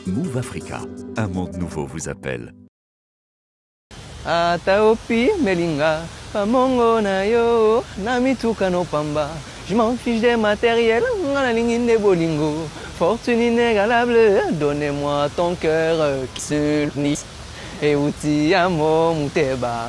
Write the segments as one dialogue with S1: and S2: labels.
S1: Move Africa, un monde nouveau vous appelle.
S2: Ataopi melinga, pamongo na yo, namituka no pamba. Je m'en fiche des matériels, nganalingi bolingo. Fortune inégalable, donnez-moi ton cœur qui se unit. Et uti amo muteba.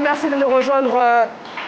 S3: Merci de nous rejoindre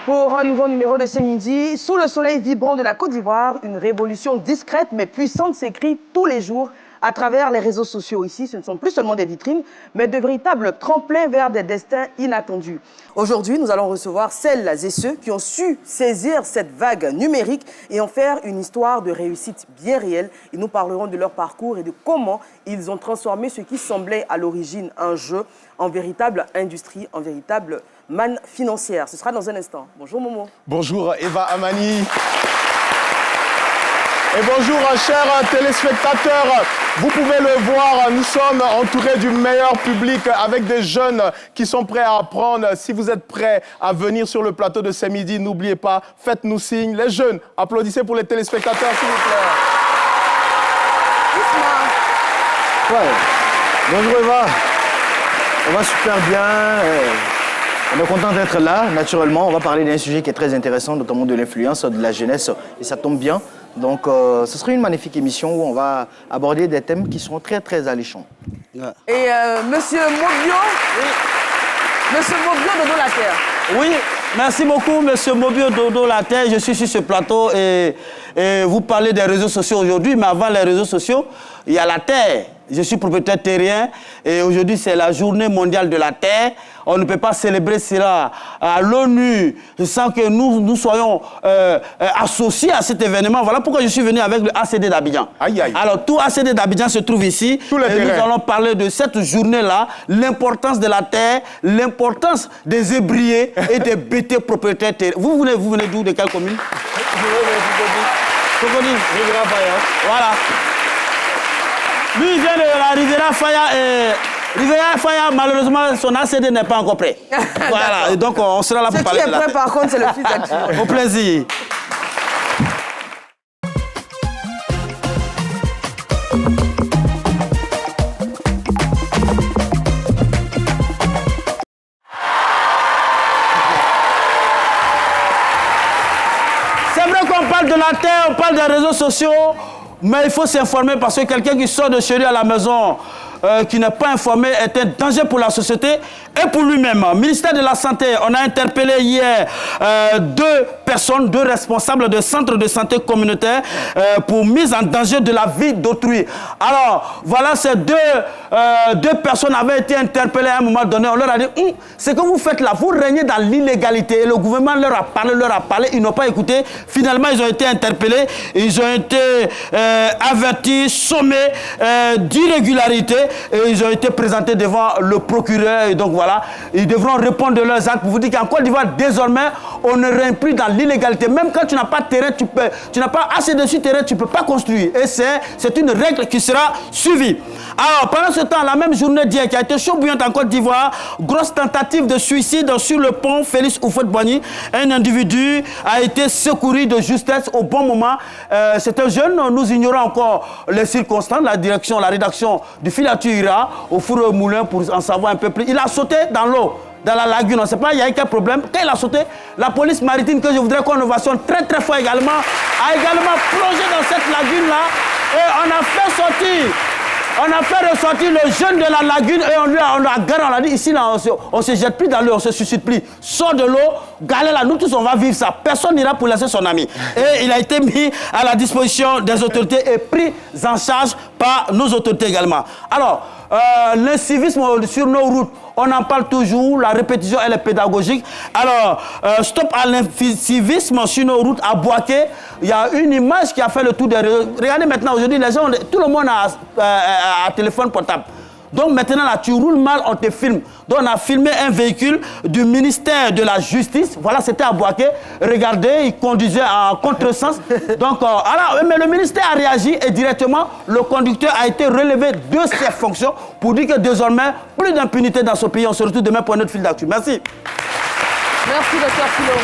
S3: pour un nouveau numéro de ce midi. Sous le soleil vibrant de la Côte d'Ivoire, une révolution discrète mais puissante s'écrit tous les jours à travers les réseaux sociaux. Ici, ce ne sont plus seulement des vitrines, mais de véritables tremplins vers des destins inattendus. Aujourd'hui, nous allons recevoir celles et ceux qui ont su saisir cette vague numérique et en faire une histoire de réussite bien réelle. Ils nous parleront de leur parcours et de comment ils ont transformé ce qui semblait à l'origine un jeu en véritable industrie, en véritable manne financière. Ce sera dans un instant. Bonjour Momo.
S4: Bonjour Eva Amani. Et bonjour chers téléspectateurs. Vous pouvez le voir, nous sommes entourés du meilleur public avec des jeunes qui sont prêts à apprendre. Si vous êtes prêts à venir sur le plateau de ce midi, n'oubliez pas, faites-nous signe. Les jeunes, applaudissez pour les téléspectateurs s'il vous plaît.
S5: Ouais. Bonjour Eva. On va super bien. On est content d'être là, naturellement. On va parler d'un sujet qui est très intéressant, notamment de l'influence de la jeunesse. Et ça tombe bien. Donc, ce serait une magnifique émission où on va aborder des thèmes qui seront très, très alléchants.
S3: Ouais. Et Monsieur Mobio, Monsieur Mobio Dodo La Terre.
S6: Oui, merci beaucoup, Monsieur Mobio Dodo La Terre. Je suis sur ce plateau et vous parlez des réseaux sociaux aujourd'hui, mais avant les réseaux sociaux, il y a la Terre. Je suis propriétaire terrien et aujourd'hui, c'est la journée mondiale de la Terre. On ne peut pas célébrer cela à l'ONU sans que nous soyons associés à cet événement. Voilà pourquoi je suis venu avec le ACD d'Abidjan.
S4: Aïe, aïe.
S6: Alors, tout ACD d'Abidjan se trouve ici. Et nous allons parler de cette journée-là, l'importance de la terre, l'importance des ébriers et des bêtés propriétaires terriens. Vous venez d'où? De quelle commune?
S5: Riviera Faya.
S6: Voilà. Lui, il vient de la Riviera Faya et Riviera Faya, malheureusement, son ACD n'est pas encore prêt. Voilà, et donc on sera là pour parler de la terre.
S3: Ce qui est prêt, par contre, c'est le fils d'Activon.
S6: Au plaisir. C'est vrai qu'on parle de la terre, on parle des réseaux sociaux, mais il faut s'informer parce que quelqu'un qui sort de chez lui à la maison, qui n'est pas informé, est un danger pour la société et pour lui-même. Ministère de la Santé, on a interpellé hier deux personnes, deux responsables de centres de santé communautaires pour mise en danger de la vie d'autrui. Alors, voilà, ces deux personnes avaient été interpellées à un moment donné. On leur a dit, ce que vous faites là, vous régnez dans l'illégalité. Et le gouvernement leur a parlé, ils n'ont pas écouté. Finalement, ils ont été interpellés, ils ont été avertis, sommés d'irrégularité. Et ils ont été présentés devant le procureur. Et donc voilà, ils devront répondre de leurs actes pour vous dire qu'en Côte d'Ivoire, désormais, on ne règne plus dans l'illégalité. Même quand tu n'as pas de terrain, tu n'as pas assez de terrain, tu ne peux pas construire. Et c'est une règle qui sera suivie. Alors, pendant ce temps, la même journée d'hier qui a été chaud bouillante en Côte d'Ivoire, grosse tentative de suicide sur le pont Félix Houphouët-Boigny. Un individu a été secouru de justesse au bon moment. C'est un jeune, nous ignorons encore les circonstances. La rédaction du filature ira au four au moulin pour en savoir un peu plus. Il a sauté dans l'eau, dans la lagune. On ne sait pas, il y a eu quel problème. Quand il a sauté, la police maritime, que je voudrais qu'on ovationne très très fort également, a également plongé dans cette lagune-là Et on a fait ressortir le jeune de la lagune et on a garé, on a dit ici, là, on se jette plus dans l'eau, on se suscite plus. Sors de l'eau, galère là, nous tous on va vivre ça. Personne n'ira pour laisser son ami. Et il a été mis à la disposition des autorités et pris en charge par nos autorités également. Alors, l'incivisme sur nos routes, on en parle toujours, la répétition elle est pédagogique. Alors, stop à l'incivisme sur nos routes à Boaké. Il y a une image qui a fait le tour des réseaux. Regardez maintenant, aujourd'hui, les gens, tout le monde a un téléphone portable. Donc maintenant, là, tu roules mal, on te filme. Donc on a filmé un véhicule du ministère de la Justice. Voilà, c'était à Boaké. Regardez, il conduisait en contresens. Donc, mais le ministère a réagi et directement, le conducteur a été relevé de ses fonctions pour dire que désormais, plus d'impunité dans ce pays. On se retrouve demain pour un autre fil d'actu. Merci.
S3: Merci, Dr. Philo.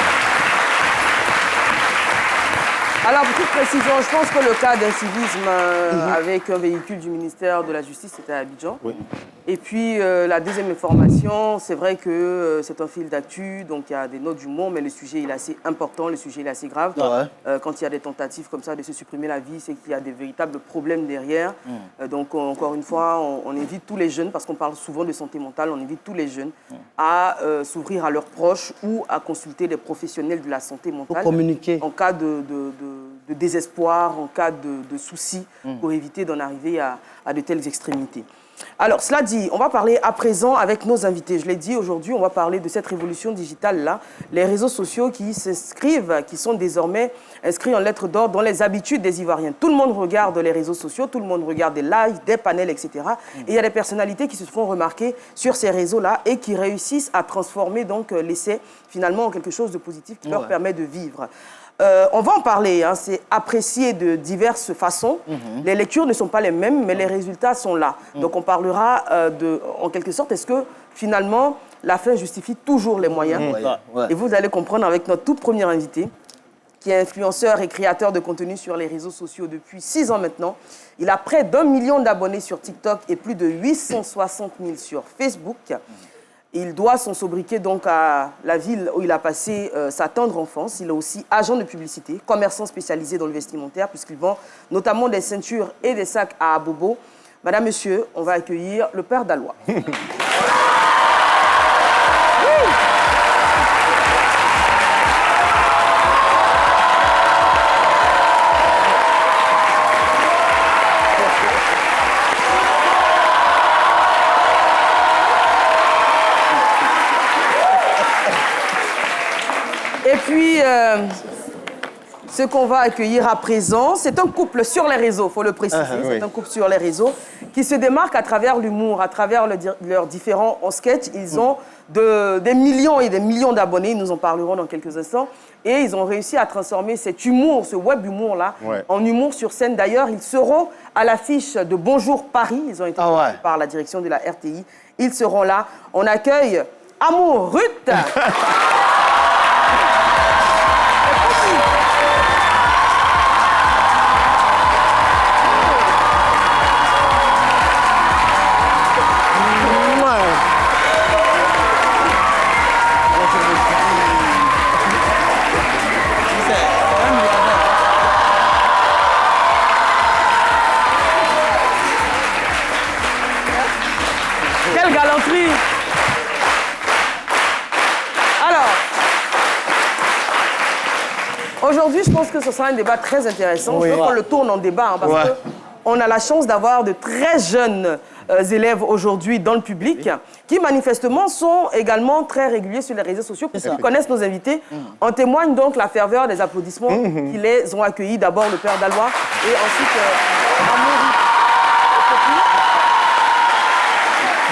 S3: Alors, petite précision, je pense que le cas d'incivisme avec un véhicule du ministère de la Justice, c'était à Abidjan. Oui. Et puis, la deuxième information, c'est vrai que c'est un fil d'actu, donc il y a des notes du monde, mais le sujet il est assez important, le sujet il est assez grave. Ouais. Quand il y a des tentatives comme ça de se supprimer la vie, c'est qu'il y a des véritables problèmes derrière. Donc, encore une fois, on invite tous les jeunes, parce qu'on parle souvent de santé mentale, on invite tous les jeunes à s'ouvrir à leurs proches ou à consulter des professionnels de la santé mentale.
S6: Pour communiquer.
S3: En cas de désespoir, en cas de soucis, pour éviter d'en arriver à de telles extrémités. Alors, cela dit, on va parler à présent avec nos invités. Je l'ai dit, aujourd'hui, on va parler de cette révolution digitale-là, les réseaux sociaux qui s'inscrivent, qui sont désormais inscrits en lettres d'or dans les habitudes des Ivoiriens. Tout le monde regarde les réseaux sociaux, tout le monde regarde des lives, des panels, etc. Et il y a des personnalités qui se font remarquer sur ces réseaux-là et qui réussissent à transformer donc l'essai finalement en quelque chose de positif qui leur permet de vivre. On va en parler, hein, c'est apprécié de diverses façons. Les lectures ne sont pas les mêmes, mais les résultats sont là. Donc on parlera en quelque sorte, est-ce que finalement la fin justifie toujours les moyens? Et vous allez comprendre avec notre tout premier invité, qui est influenceur et créateur de contenu sur les réseaux sociaux depuis 6 ans maintenant. Il a près d'1 million d'abonnés sur TikTok et plus de 860 000 sur Facebook. Il doit son sobriquet donc à la ville où il a passé sa tendre enfance. Il est aussi agent de publicité, commerçant spécialisé dans le vestimentaire, puisqu'il vend notamment des ceintures et des sacs à Abobo. Madame, monsieur, on va accueillir le père Dalois. Et puis, ce qu'on va accueillir à présent, c'est un couple sur les réseaux, il faut le préciser. C'est un couple sur les réseaux qui se démarque à travers l'humour, à travers leurs différents sketchs. Ils ont des millions et des millions d'abonnés, nous en parlerons dans quelques instants. Et ils ont réussi à transformer cet humour, ce web-humour-là, en humour sur scène. D'ailleurs, ils seront à l'affiche de Bonjour Paris. Ils ont été invités par la direction de la RTI. Ils seront là. On accueille Amour Ruth. Quelle galanterie! Alors, aujourd'hui, je pense que ce sera un débat très intéressant. Je veux qu'on le tourne en débat, hein, parce qu'on a la chance d'avoir de très jeunes élèves aujourd'hui dans le public qui manifestement sont également très réguliers sur les réseaux sociaux parce qu'ils connaissent nos invités. En témoigne donc la ferveur des applaudissements qui les ont accueillis. D'abord le père Dalois et ensuite Amour.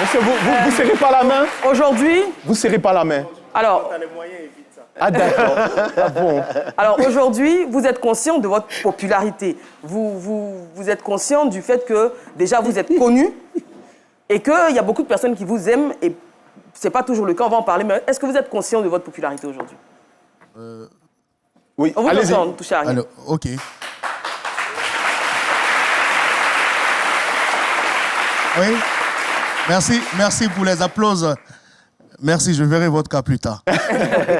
S4: Monsieur, vous serrez pas la main?
S3: Aujourd'hui...
S4: Vous serrez pas la main?
S3: Alors...
S4: Ah d'accord. Ah bon.
S3: Alors aujourd'hui, vous êtes conscient de votre popularité. Vous êtes conscient du fait que déjà vous êtes connu et qu'il y a beaucoup de personnes qui vous aiment et c'est pas toujours le cas, on va en parler, mais est-ce que vous êtes conscient de votre popularité aujourd'hui?
S4: Oui,
S3: on vous
S4: allez-y.
S3: entend, touchez à rien.
S7: Alors, ok. Oui, merci pour les applaudissements. Merci, je verrai votre cas plus tard.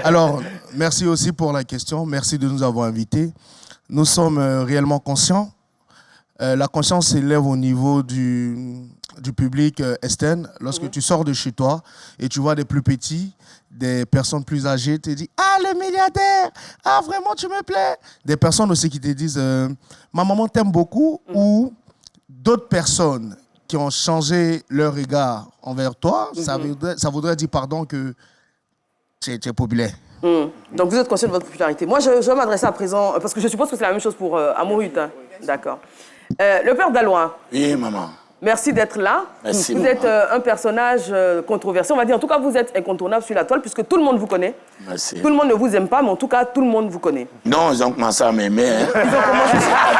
S7: Alors, merci aussi pour la question. Merci de nous avoir invités. Nous sommes réellement conscients La conscience s'élève au niveau du public Estène. Lorsque tu sors de chez toi et tu vois des plus petits, des personnes plus âgées, tu te dis « Ah, le milliardaire! Ah, vraiment, tu me plais !» Des personnes aussi qui te disent « Ma maman t'aime beaucoup » ou d'autres personnes qui ont changé leur regard envers toi, ça voudrait dire, pardon, que tu es populaire.
S3: Donc vous êtes conscient de votre popularité. Moi, je vais m'adresser à présent, parce que je suppose que c'est la même chose pour Amourut. Hein. D'accord. Le père Dalois.
S8: Oui, maman.
S3: Merci d'être là.
S8: Merci,
S3: vous êtes un personnage controversé. On va dire, en tout cas, vous êtes incontournable sur la toile, puisque tout le monde vous connaît.
S8: Merci.
S3: Tout le monde ne vous aime pas, mais en tout cas, tout le monde vous connaît.
S8: Non, ils ont commencé à m'aimer. Hein.
S3: Ils ont commencé à...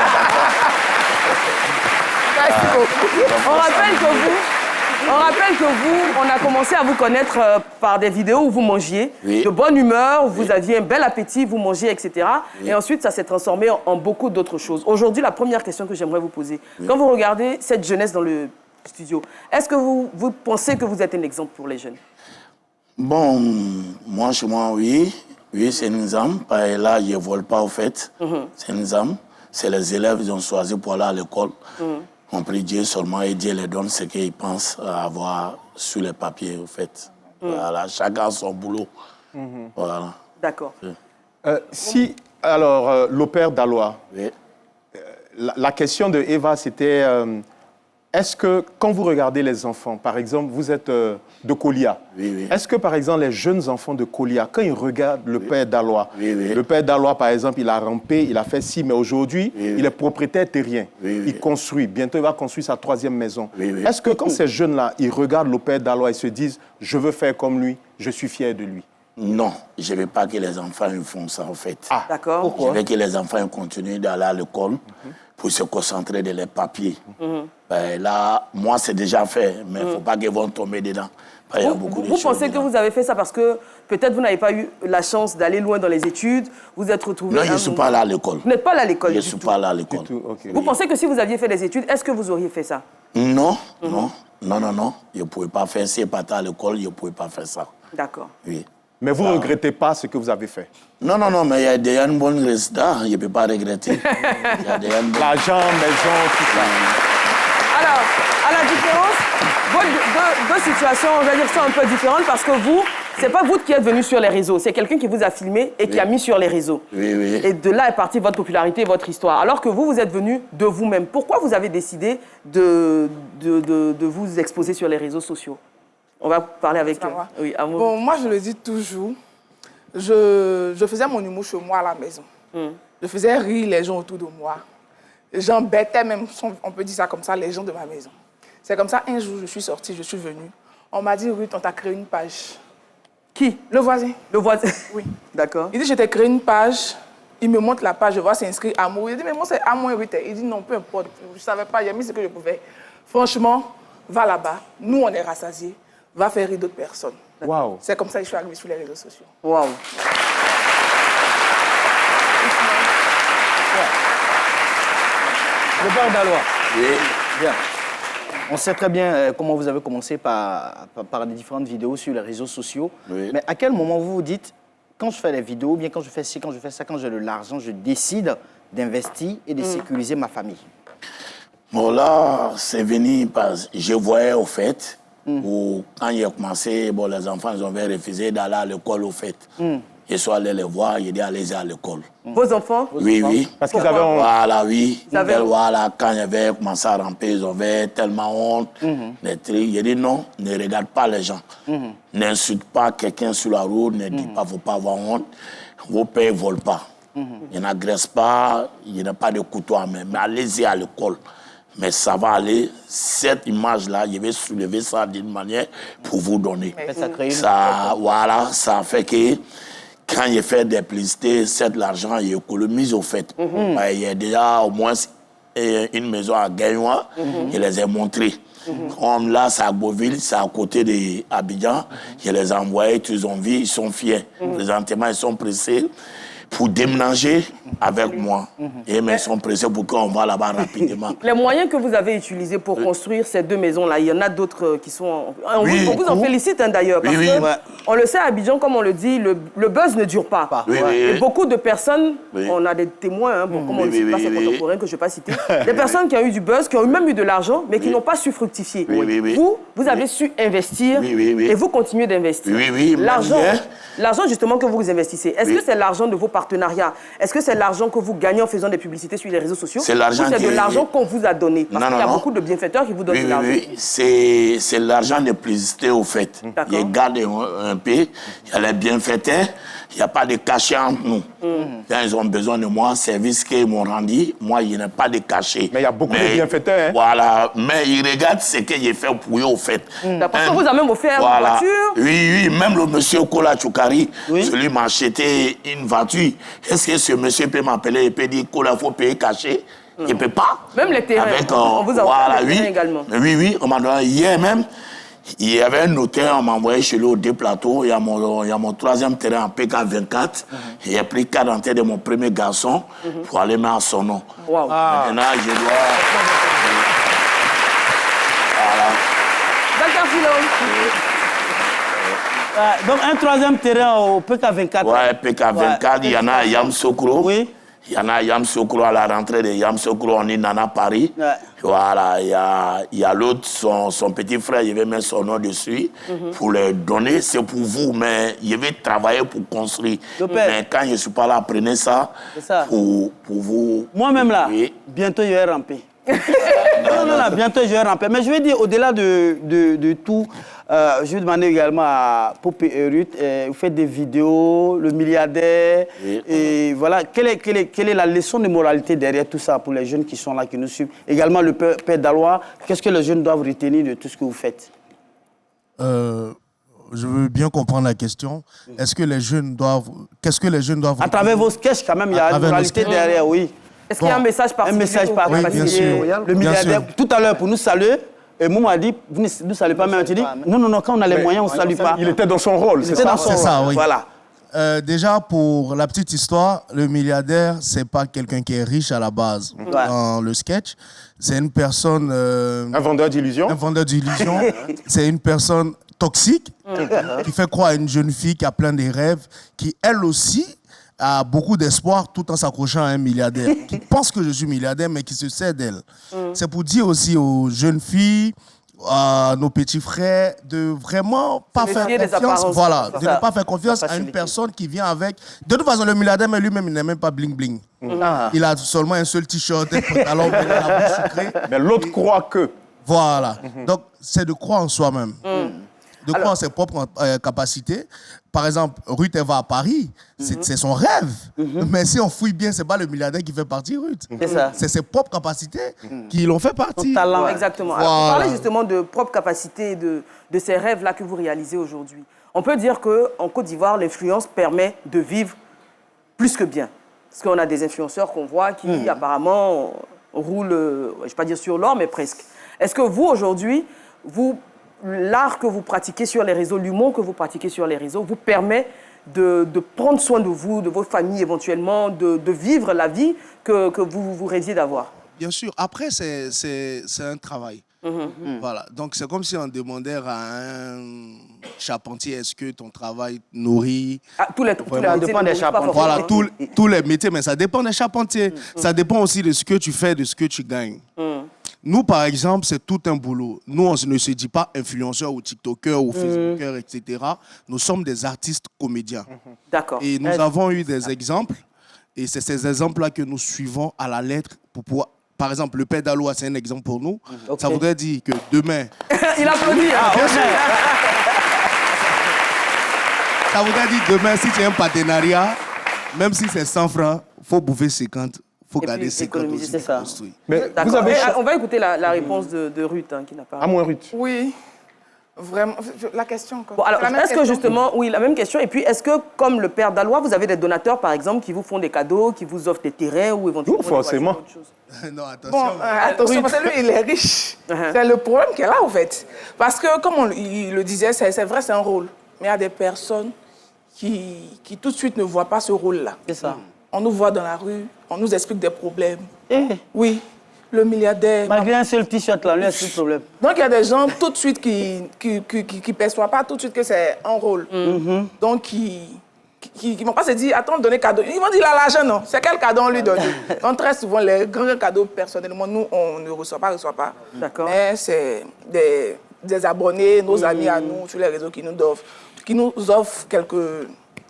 S3: Merci beaucoup. On rappelle que vous, on a commencé à vous connaître par des vidéos où vous mangiez, de bonne humeur, où vous aviez un bel appétit, vous mangiez, etc. Et ensuite, ça s'est transformé en beaucoup d'autres choses. Aujourd'hui, la première question que j'aimerais vous poser, quand vous regardez cette jeunesse dans le studio, est-ce que vous pensez que vous êtes un exemple pour les jeunes?
S8: Bon, moi, chez moi, oui. Oui, c'est une âme. Là, je ne vole pas, au fait. C'est une âme. C'est les élèves qui ont choisi pour aller à l'école. On prie Dieu seulement et Dieu les donne ce qu'ils pensent avoir sur les papiers, au fait. Voilà, chacun son boulot. Voilà.
S3: D'accord.
S4: Alors, le père Dalois, la question de Eva, c'était est-ce que, quand vous regardez les enfants, par exemple, vous êtes de Kolia, est-ce que, par exemple, les jeunes enfants de Kolia, quand ils regardent le père Dalois, le père Dalois, par exemple, il a rampé, il a fait ci, mais aujourd'hui, il est propriétaire terrien. Il construit. Bientôt, il va construire sa 3e maison. Est-ce que, quand ces jeunes-là, ils regardent le père Dalois et se disent « Je veux faire comme lui, je suis fier de lui ».
S8: Non, je ne veux pas que les enfants ils font ça, en fait.
S3: Ah, d'accord. Pourquoi?
S8: Je veux que les enfants continuent d'aller à l'école pour se concentrer dans les papiers. Ben là, moi, c'est déjà fait, mais il ne faut pas qu'ils vont tomber dedans. Il y a beaucoup de
S3: vous
S8: choses
S3: pensez
S8: dedans.
S3: que vous avez fait ça parce que peut-être vous n'avez pas eu la chance d'aller loin dans les études, vous êtes retrouvé...
S8: Non, je ne suis pas allé à l'école.
S3: Vous n'êtes pas allé à l'école
S8: Je ne suis pas allé à l'école.
S3: Vous pensez que si vous aviez fait les études, est-ce que vous auriez fait ça?
S8: Non, non. Je ne pouvais pas faire ça. Si je partais à l'école, je ne pouvais pas faire ça.
S3: D'accord.
S8: Oui.
S4: Mais vous ne regrettez pas ce que vous avez fait?
S8: Non, mais il y a déjà une bonne résultat. Je ne peux pas regretter.
S4: L'argent, maison, tout ça.
S3: Alors, à la différence, deux situations, on va dire, sont un peu différentes parce que vous, c'est pas vous qui êtes venu sur les réseaux, c'est quelqu'un qui vous a filmé et qui a mis sur les réseaux. Et de là est partie votre popularité et votre histoire. Alors que vous êtes venu de vous-même. Pourquoi vous avez décidé de vous exposer sur les réseaux sociaux? On va parler avec Amour.
S9: Bon, moi, je le dis toujours, je faisais mon humour chez moi à la maison. Je faisais rire les gens autour de moi. J'embêtais même, on peut dire ça comme ça, les gens de ma maison. C'est comme ça, un jour, je suis sortie, je suis venue. On m'a dit, Ruth, on t'a créé une page.
S3: Qui?
S9: Le voisin.
S3: Le voisin?
S9: Oui.
S3: D'accord.
S9: Il dit, je t'ai créé une page. Il me montre la page, je vois, c'est inscrit Amour. Il dit, mais moi, c'est Amour Ruth. Il dit, non, peu importe. Je ne savais pas, j'ai mis ce que je pouvais. Franchement, va là-bas. Nous, on est rassasiés. Va faire rire d'autres personnes.
S4: Wow.
S9: C'est comme ça que je suis arrivée sur les réseaux sociaux.
S3: Waouh.
S5: Le père Dalois. Bien. On sait très bien comment vous avez commencé par des différentes vidéos sur les réseaux sociaux. Mais à quel moment vous vous dites, quand je fais les vidéos, ou bien quand je fais ci, quand je fais ça, quand j'ai de l'argent, je décide d'investir et de sécuriser ma famille?
S8: Bon, là, c'est venu parce que je voyais au fait, où, quand j'ai commencé, bon, les enfants ils ont refusé d'aller à l'école au fait. Je suis allé les voir, j'ai dit allez-y à l'école.
S3: Vos enfants?
S8: Oui.
S4: Parce qu'ils avaient honte.
S8: Voilà, oui.
S3: Voilà,
S8: quand j'avais commencé à ramper, ils avaient tellement honte. J'ai dit non, ne regarde pas les gens. N'insulte pas quelqu'un sur la route, ne dis pas, il ne faut pas avoir honte. Vos pères ne volent pas. Ils n'agressent pas, il n'y a pas de couteau à main. Mais allez-y à l'école. Mais ça va aller, cette image-là, je vais soulever ça d'une manière pour vous donner. Voilà, ça fait que quand je fais des publicités, cet argent, il économise au fait. Il y a déjà au moins une maison à Gagnois, je les ai montrés. Comme là, c'est à Beauville, c'est à côté d'Abidjan. Je les ai envoyés, ils ont vu, ils sont fiers. Présentement, ils sont pressés pour déménager avec moi. Et mais ils sont pressés pour qu'on va là-bas rapidement.
S3: Les moyens que vous avez utilisés pour construire ces deux maisons-là, il y en a d'autres qui sont... On vous en félicite d'ailleurs, parce que on le sait à Abidjan, comme on le dit, le buzz ne dure pas. Et beaucoup de personnes, on a des témoins, comme on ne cite pas ces contemporains que je ne vais pas citer, des personnes qui ont eu du buzz, qui ont même eu de l'argent, mais qui n'ont pas su fructifier. Vous avez su investir et vous continuez d'investir. L'argent justement que vous investissez, est-ce que c'est l'argent de vos partenariats? Est-ce que c'est l'argent que vous gagnez en faisant des publicités sur les réseaux sociaux?
S8: C'est l'argent
S3: de l'argent qu'on vous a donné? Parce qu'il y a beaucoup de bienfaiteurs qui vous donnent de l'argent.
S8: C'est l'argent des publicités au fait. Ils gardent un peu, il y a les bienfaiteurs, il n'y a pas de cachet entre nous. Quand ils ont besoin de moi, service qu'ils m'ont rendu, moi, il n'y a pas de cachet.
S4: Mais il y a beaucoup de bienfaiteurs. Hein?
S8: Voilà, mais ils regardent ce que j'ai fait pour eux au fait.
S3: Parce que vous avez même offert une voiture?
S8: Oui, même le monsieur Kola Choukari, celui m'a acheté une voiture. Est-ce que ce monsieur peut m'appeler et peut dire Kola, il faut payer cachet? Il ne peut pas.
S3: Même les terrains, on vous a offert les terrains également.
S8: Oui, on m'a donné hier même. Il y avait un notaire, on m'a envoyé chez lui au deux plateaux. Il y a mon troisième terrain en PK24. J'ai pris 4 entrées de mon premier garçon pour aller mettre son nom. Maintenant, je dois...
S6: Donc, un troisième terrain au PK24.
S8: Ouais, PK24, il y en a à Yamsoukro. Oui. Il y en a à Yamsoukro, à la rentrée de Yamsoukro, on est Nana Paris. Voilà, il y a l'autre, son petit frère, il veut mettre son nom dessus pour le donner. C'est pour vous, mais il veut travailler pour construire. Mais quand je ne suis pas là, prenez ça, pour vous.
S6: Moi-même là, bientôt je vais ramper. non, bientôt je vais ramper. Mais je vais dire, au-delà de tout, je vais demander également à Popé et Ruth, vous faites des vidéos, le milliardaire, et voilà, quelle est la leçon de moralité derrière tout ça pour les jeunes qui sont là, qui nous suivent? Également le père Dalois, qu'est-ce que les jeunes doivent retenir de tout ce que vous faites?
S7: Je veux bien comprendre la question. Qu'est-ce que les jeunes doivent...
S6: À travers vos sketchs, quand même, il y a une moralité derrière, oui.
S3: Est-ce qu'il y a un message particulier?
S6: Un message particulier.
S7: Oui, bien sûr.
S6: Le milliardaire, tout à l'heure, pour nous saluer, et Moum a dit, vous ne saluez pas, mais tu dis, non, quand on a les moyens, on ne salue pas.
S4: Il était dans son rôle, c'est ça?
S7: C'est ça, oui.
S6: Voilà.
S7: Déjà, pour la petite histoire, le milliardaire, ce n'est pas quelqu'un qui est riche à la base. Dans le sketch, c'est une personne...
S4: un vendeur d'illusions.
S7: Un vendeur d'illusions. C'est une personne toxique qui fait croire à une jeune fille qui a plein de rêves, qui, elle aussi, a beaucoup d'espoir tout en s'accrochant à un milliardaire qui pense que je suis milliardaire mais qui se sert d'elle. C'est pour dire aussi aux jeunes filles, à nos petits frères, de vraiment pas faire confiance, voilà, de ne pas faire confiance à une personne qui vient avec... De toute façon, le milliardaire, mais lui-même, il n'a même pas bling-bling. Il a seulement un seul t-shirt, un pantalon, la bouche sucrée.
S4: Mais l'autre croit que...
S7: Voilà. Donc, c'est de croire en soi-même. De croire en ses propres capacités. Par exemple, Ruth, elle va à Paris, c'est son rêve. Mais si on fouille bien, ce n'est pas le milliardaire qui fait partie Ruth. C'est ses propres capacités qui l'ont fait partie.
S3: Son talent, exactement. Voilà. Alors, vous parlez justement de propres capacités, de ces rêves-là que vous réalisez aujourd'hui. On peut dire qu'en Côte d'Ivoire, l'influence permet de vivre plus que bien. Parce qu'on a des influenceurs qu'on voit qui, apparemment, roulent, je ne vais pas dire sur l'or, mais presque. Est-ce que vous, aujourd'hui, l'art que vous pratiquez sur les réseaux, l'humour que vous pratiquez sur les réseaux, vous permet de prendre soin de vous, de votre famille éventuellement, de vivre la vie que vous rêviez d'avoir?
S7: Bien sûr. Après, c'est un travail. Voilà. Donc, c'est comme si on demandait à un charpentier, est-ce que ton travail nourrit...
S3: Tous les
S6: dépend des charpentiers.
S7: Voilà, tous les métiers, mais ça dépend des charpentiers. Ça dépend aussi de ce que tu fais, de ce que tu gagnes. Nous, par exemple, c'est tout un boulot. Nous, on ne se dit pas influenceurs ou tiktokers ou facebookers, etc. Nous sommes des artistes comédiens.
S3: D'accord.
S7: Et nous avons eu des exemples. Et c'est ces exemples-là que nous suivons à la lettre pour pouvoir... Par exemple, le père Dalois, c'est un exemple pour nous. Ça voudrait dire que demain...
S3: Il applaudit.
S7: Bien sûr. Ça voudrait dire demain, si tu as un partenariat, même si c'est 100 francs, il faut bouffer 50. Il faut garder 50 aussi pour construire.
S4: Mais vous avez...
S3: On va écouter la réponse de Ruth, qui n'a pas...
S4: À moi, Ruth.
S9: Oui. Vraiment, la question encore.
S3: Bon, alors, est-ce que justement, oui, la même question, et puis est-ce que, comme le père Dalois, vous avez des donateurs, par exemple, qui vous font des cadeaux, qui vous offrent des terrains ou éventuellement...
S4: Nous, forcément.
S3: Autre chose?
S7: Non, attention.
S9: Bon, attention, parce que lui, il est riche. C'est le problème qu'elle a, en fait. Parce que, comme il le disait, c'est vrai, c'est un rôle. Mais il y a des personnes, qui tout de suite ne voient pas ce rôle-là.
S6: C'est ça.
S9: On nous voit dans la rue, on nous explique des problèmes. Oui, le milliardaire...
S6: Malgré un seul t-shirt, là, il y a plus de problème.
S9: Donc, il y a des gens tout de suite qui ne perçoivent pas tout de suite que c'est un rôle. Donc, qui ne vont pas se dire, attends, donner cadeau. Ils vont dire, là, l'argent, non. C'est quel cadeau on lui donne? Donc, très souvent, les grands cadeaux, personnellement, nous, on ne reçoit pas.
S6: D'accord.
S9: Mais c'est des abonnés, nos amis à nous, sur les réseaux, qui nous offrent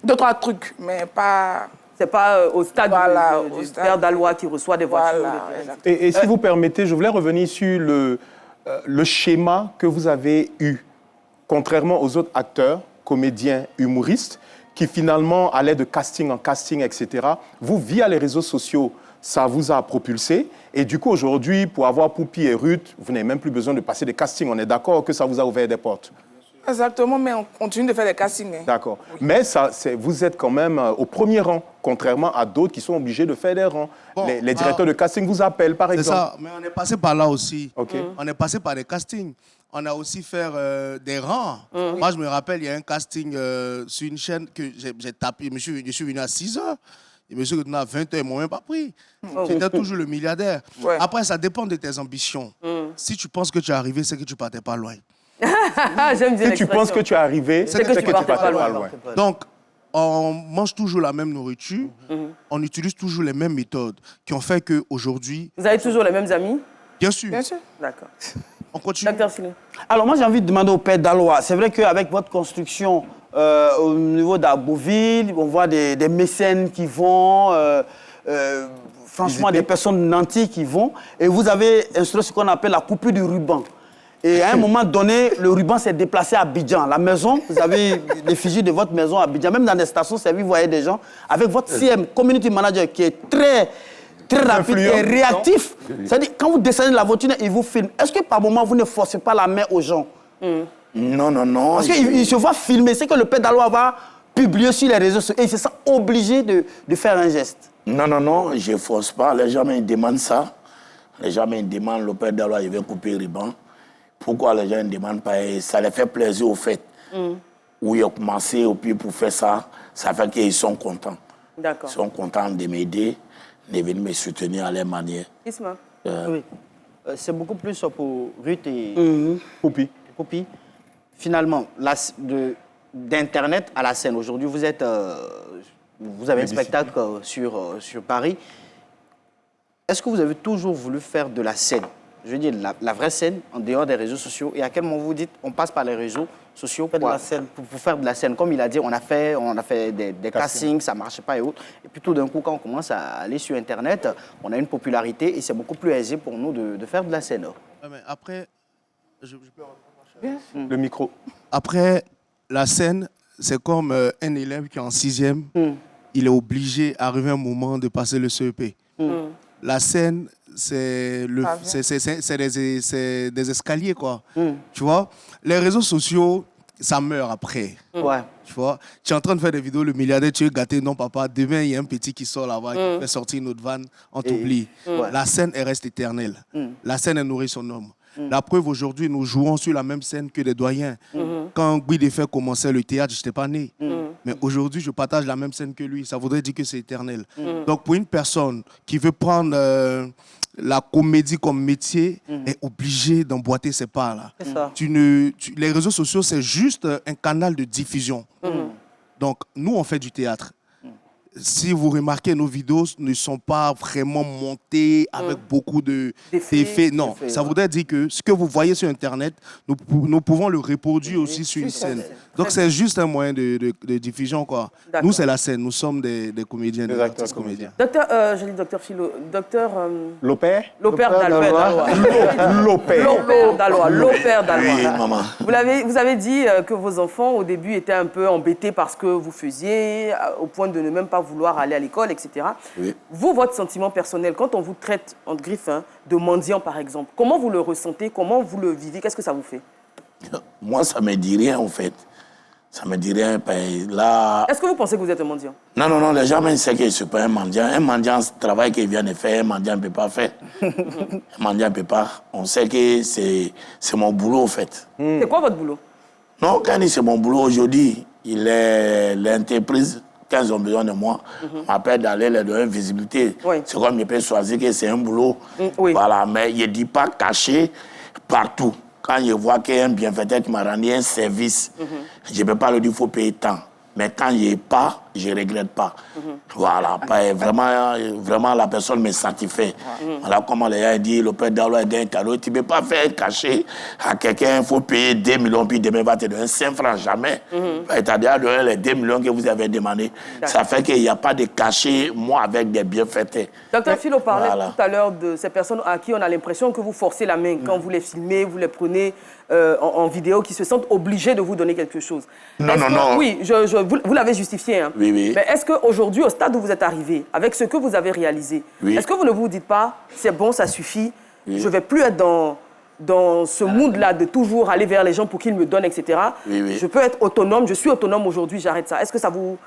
S9: deux, trois trucs, mais pas...
S10: C'est pas au stade
S9: Voilà,
S10: du père Dalois qui reçoit des voitures.
S9: Voilà,
S4: Et si vous permettez, je voulais revenir sur le schéma que vous avez eu, contrairement aux autres acteurs, comédiens, humoristes, qui finalement allaient de casting en casting, etc. Vous, via les réseaux sociaux, ça vous a propulsé. Et du coup, aujourd'hui, pour avoir Poupi et Ruth, vous n'avez même plus besoin de passer des castings. On est d'accord que ça vous a ouvert des portes?
S9: Exactement, mais on continue de faire des castings.
S4: D'accord. Oui. Mais vous êtes quand même au premier rang, contrairement à d'autres qui sont obligés de faire des rangs. Bon, les directeurs de casting vous appellent, par exemple.
S7: C'est ça, mais on est passé par là aussi.
S4: Okay.
S7: On est passé par des castings. On a aussi fait des rangs. Moi, je me rappelle, il y a un casting sur une chaîne que j'ai tapé. Je suis venu à 6 heures. Et monsieur retenu à 20 heures, ils ne m'ont même pas pris. J'étais toujours le milliardaire. Ouais. Après, ça dépend de tes ambitions. Si tu penses que tu es arrivé, c'est que tu ne partais pas loin.
S10: J'aime bien
S4: si tu penses que tu es arrivé, c'est que tu ne partais pas loin.
S7: Donc, on mange toujours la même nourriture, on utilise toujours les mêmes méthodes qui ont fait qu'aujourd'hui...
S10: Vous avez toujours les mêmes amis?
S7: Bien sûr.
S9: Bien sûr.
S10: D'accord.
S7: On continue.
S10: Docteur Philo.
S6: Alors moi j'ai envie de demander au père Dalois, c'est vrai qu'avec votre construction au niveau d'Arboville, on voit des mécènes qui vont, franchement des personnes nanties qui vont, et vous avez instauré ce qu'on appelle la coupure du ruban. Et à un moment donné, le ruban s'est déplacé à Abidjan. La maison, vous avez l'effigie de votre maison à Abidjan. Même dans des stations-service, vous voyez des gens avec votre CM, Community Manager, qui est très rapide et réactif. C'est-à-dire, quand vous descendez de la voiture, il vous filme. Est-ce que par moment, vous ne forcez pas la main aux gens?
S8: Non.
S6: Parce qu'il se voit filmer. C'est que le père Dalois va publier sur les réseaux sociaux et il se sent obligé de faire un geste.
S8: Non, je ne force pas. Les gens me demandent ça. Les gens me demandent, le père Dalois, il veut couper le ruban. Pourquoi les gens ne demandent pas? Ça les fait plaisir au fait. Où ils ont commencé, et puis pour faire ça, ça fait qu'ils sont contents.
S10: D'accord.
S8: Ils sont contents de m'aider, de venir me soutenir à leur manière.
S10: Isma.
S5: Oui. C'est beaucoup plus pour Ruth et
S4: Poupi.
S5: Finalement, d'Internet à la scène. Aujourd'hui, vous avez un spectacle sur Paris. Est-ce que vous avez toujours voulu faire de la scène? Je veux dire, la vraie scène, en dehors des réseaux sociaux. Et à quel moment vous dites, on passe par les réseaux sociaux pour faire de la scène? Comme il a dit, on a fait des castings, ça ne marchait pas et autres. Et puis tout d'un coup, quand on commence à aller sur Internet, on a une popularité et c'est beaucoup plus aisé pour nous de faire de la scène.
S7: Ouais, mais après, je peux
S4: reprendre le micro.
S7: Après, la scène, c'est comme un élève qui est en 6e. Il est obligé, arrivé un moment, de passer le CEP. La scène, c'est des escaliers, quoi. Tu vois, les réseaux sociaux, ça meurt après.
S5: Ouais.
S7: Tu vois, tu es en train de faire des vidéos, le milliardaire, tu es gâté, non papa, demain il y a un petit qui sort là-bas, qui fait sortir une autre vanne, on t'oublie. La scène, elle reste éternelle. La scène, elle nourrit son homme. La preuve, aujourd'hui, nous jouons sur la même scène que des doyens. Quand Guy Desfers commençait le théâtre, je n'étais pas né. Mais aujourd'hui, je partage la même scène que lui. Ça voudrait dire que c'est éternel. Donc, pour une personne qui veut prendre la comédie comme métier, est obligée d'emboîter ses pas là. Les réseaux sociaux, c'est juste un canal de diffusion. Donc, nous, on fait du théâtre. Si vous remarquez, nos vidéos ne sont pas vraiment montées avec beaucoup d'effets. Non, ça voudrait dire que ce que vous voyez sur Internet, nous pouvons le reproduire aussi sur une scène. Donc, c'est juste un moyen de diffusion, quoi. Nous, c'est la scène. Nous sommes des comédiens, des artistes comédiens.
S10: Docteur, je dis docteur Philo. Docteur...
S4: Lopère
S10: Dalois. Lopère Dalois.
S8: Oui, maman.
S10: Vous avez dit que vos enfants, au début, étaient un peu embêtés parce que vous faisiez, au point de ne même pas vouloir aller à l'école, etc.
S8: Oui.
S10: Vous, votre sentiment personnel, quand on vous traite, entre griffes, de mendiant, par exemple, comment vous le ressentez? Comment vous le vivez? Qu'est-ce que ça vous fait?
S8: Moi, ça ne me dit rien, en fait. Ça ne me dit rien. Là...
S10: Est-ce que vous pensez que vous êtes un mendiant?
S8: Non, les gens même savent que je ne suis pas un mendiant. Un mendiant, c'est le travail qu'il vient de faire, un mendiant ne peut pas faire. Un mendiant ne peut pas. On sait que c'est mon boulot, en fait.
S10: C'est quoi votre boulot?
S8: Non, quand c'est mon boulot aujourd'hui, l'entreprise, quand ils ont besoin de moi, m'appelle d'aller leur donner une visibilité.
S10: Oui.
S8: C'est comme je peux choisir que c'est un boulot.
S10: Oui.
S8: Voilà, mais je ne dis pas caché partout. Quand je vois qu'il y a un bienfaiteur qui m'a rendu un service, je ne peux pas le dire qu'il faut payer tant. Mais quand il n'y a pas, je ne regrette pas. Voilà, vraiment la personne me satisfait. Voilà comment les gens disent, le père d'Alois a un cadeau. Tu ne peux pas faire cacher à quelqu'un, il faut payer 2 millions, puis demain il va te donner 5 francs, jamais. Tu as déjà donné les 2 millions que vous avez demandé. Ça fait qu'il n'y a pas de cachet, moi, avec des bienfaiteurs.
S10: Docteur Philo parlait tout à l'heure de ces personnes à qui on a l'impression que vous forcez la main quand vous les filmez, vous les prenez en vidéo, qui se sentent obligés de vous donner quelque chose.
S8: Non.
S10: Oui, vous l'avez justifié. Hein.
S8: Oui.
S10: Mais est-ce qu'aujourd'hui, au stade où vous êtes arrivé, avec ce que vous avez réalisé, est-ce que vous ne vous dites pas, c'est bon, ça suffit, je ne vais plus être dans ce monde-là de toujours aller vers les gens pour qu'ils me donnent, etc. Je peux être autonome, je suis autonome aujourd'hui, j'arrête ça. Est-ce que ça vous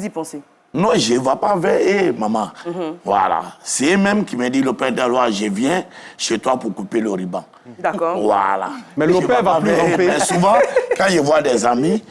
S10: y pensez?
S8: Non, je ne vais pas vers maman. Voilà. C'est eux-mêmes qui me disent, le père d'Alois, je viens chez toi pour couper le ruban.
S10: D'accord.
S8: Voilà.
S4: Mais le père va plus ramper.
S8: Mais souvent, quand je vois des amis,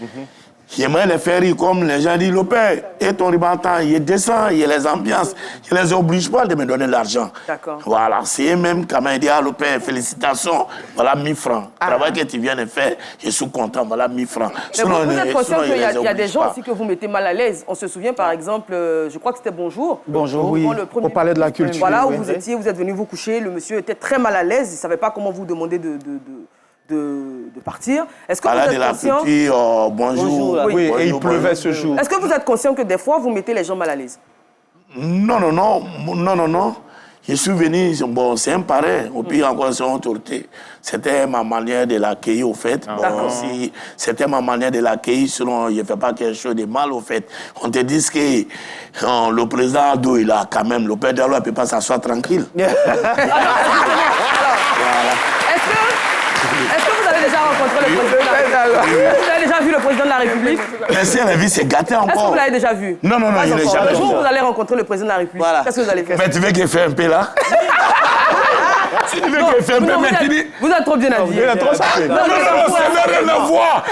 S8: j'aimerais les faire rire comme les gens disent, le père, et ton ruban, il descend, il y a les ambiances. Je ne les oblige pas de me donner l'argent.
S10: D'accord.
S8: Voilà, c'est eux-mêmes qui m'ont dit, le père, félicitations, voilà 1000 francs. Le travail que tu viens de faire, je suis content, voilà 1000 francs.
S10: Mais vous êtes conscient qu'il y a des gens aussi que vous mettez mal à l'aise. On se souvient par exemple, je crois que c'était Bonjour.
S4: Bonjour, oui, au Palais de la Culture.
S10: Voilà, où vous étiez, vous êtes venu vous coucher, le monsieur était très mal à l'aise, il ne savait pas comment vous demander de partir. Est-ce que vous êtes conscient...
S8: Bonjour.
S4: Oui, et il pleuvait ce jour.
S10: Est-ce que vous êtes conscient que des fois, vous mettez les gens mal à l'aise?
S8: Non. Je suis venu, bon, c'est un parrain, au pire encore, c'est une autorité. C'était ma manière de l'accueillir, au fait. Bon, si c'était ma manière de l'accueillir, sinon, je ne fais pas quelque chose de mal, au fait. On te dit que le président Ado, il a quand même, le père d'Alois ne peut pas s'asseoir tranquille.
S10: Est-ce que vous avez déjà rencontré le président de la République? Vous avez déjà vu le président de la République?
S8: Mais si la vie s'est gâtée encore.
S10: Est-ce que vous l'avez déjà vu?
S8: Non, je l'ai jamais vu.
S10: Le jour où vous allez rencontrer le président de la République, qu'est-ce que vous allez faire?
S8: Mais tu veux qu'il fasse un peu là? Si tu veux qu'il fasse un peu, mais tu dis...
S10: Vous êtes trop bien habillé.
S8: Non, ça n'a rien à voir.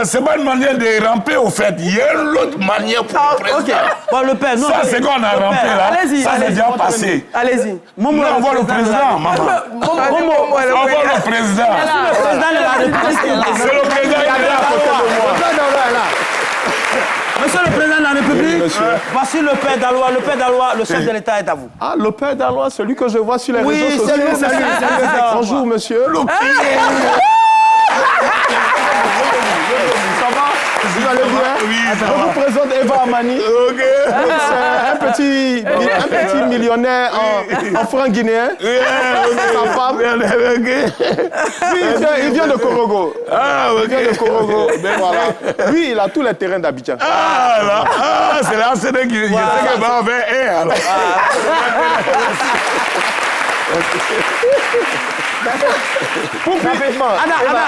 S8: C'est pas une manière de ramper, au fait. Il y a une autre manière pour le président.
S6: Bon, le père, non.
S8: Ça, c'est qu'on a rampé là.
S10: Allez-y.
S8: Ça, c'est déjà passé.
S10: Allez-y.
S8: On voit le président, maman. On voit le président. C'est le président qui est là à côté de moi.
S6: Monsieur le président de la République,
S4: monsieur.
S6: voici le père d'Alois, le chef de l'État est à vous.
S4: Ah, le père d'Alois, celui que je vois sur les
S6: Oui,
S4: réseaux sociaux.
S6: salut.
S4: Bonjour, monsieur. Vous allez bien?
S8: Oui,
S4: je vous présente Eva Amani. C'est un petit millionnaire en francs guinéens. Sa femme. Il vient de Korogo. Il vient de Korogo. Voilà. Lui, il a tous les terrains d'Abidjan.
S8: C'est là, c'est là qu'il y a alors.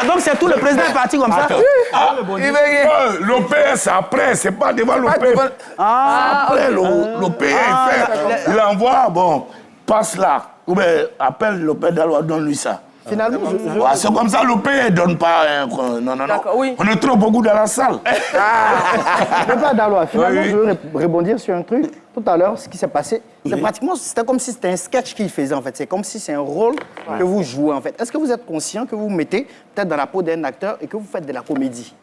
S6: Donc c'est tout, le président est parti comme ça?
S8: Le père, c'est après, c'est pas devant le père. Après, le père, il envoie, bon, passe là. Ou bien, appelle le père d'Alois, donne-lui ça.
S3: Finalement,
S8: c'est comme ça, le père ne donne pas. Non.
S10: Oui.
S8: On est trop beaucoup dans la salle.
S3: Le père d'Alois, finalement, je veux rebondir sur un truc. Tout à l'heure, ce qui s'est passé, c'était comme si c'était un sketch qu'il faisait, en fait. C'est comme si c'est un rôle que vous jouez, en fait. Est-ce que vous êtes conscient que vous vous mettez peut-être dans la peau d'un acteur et que vous faites de la comédie?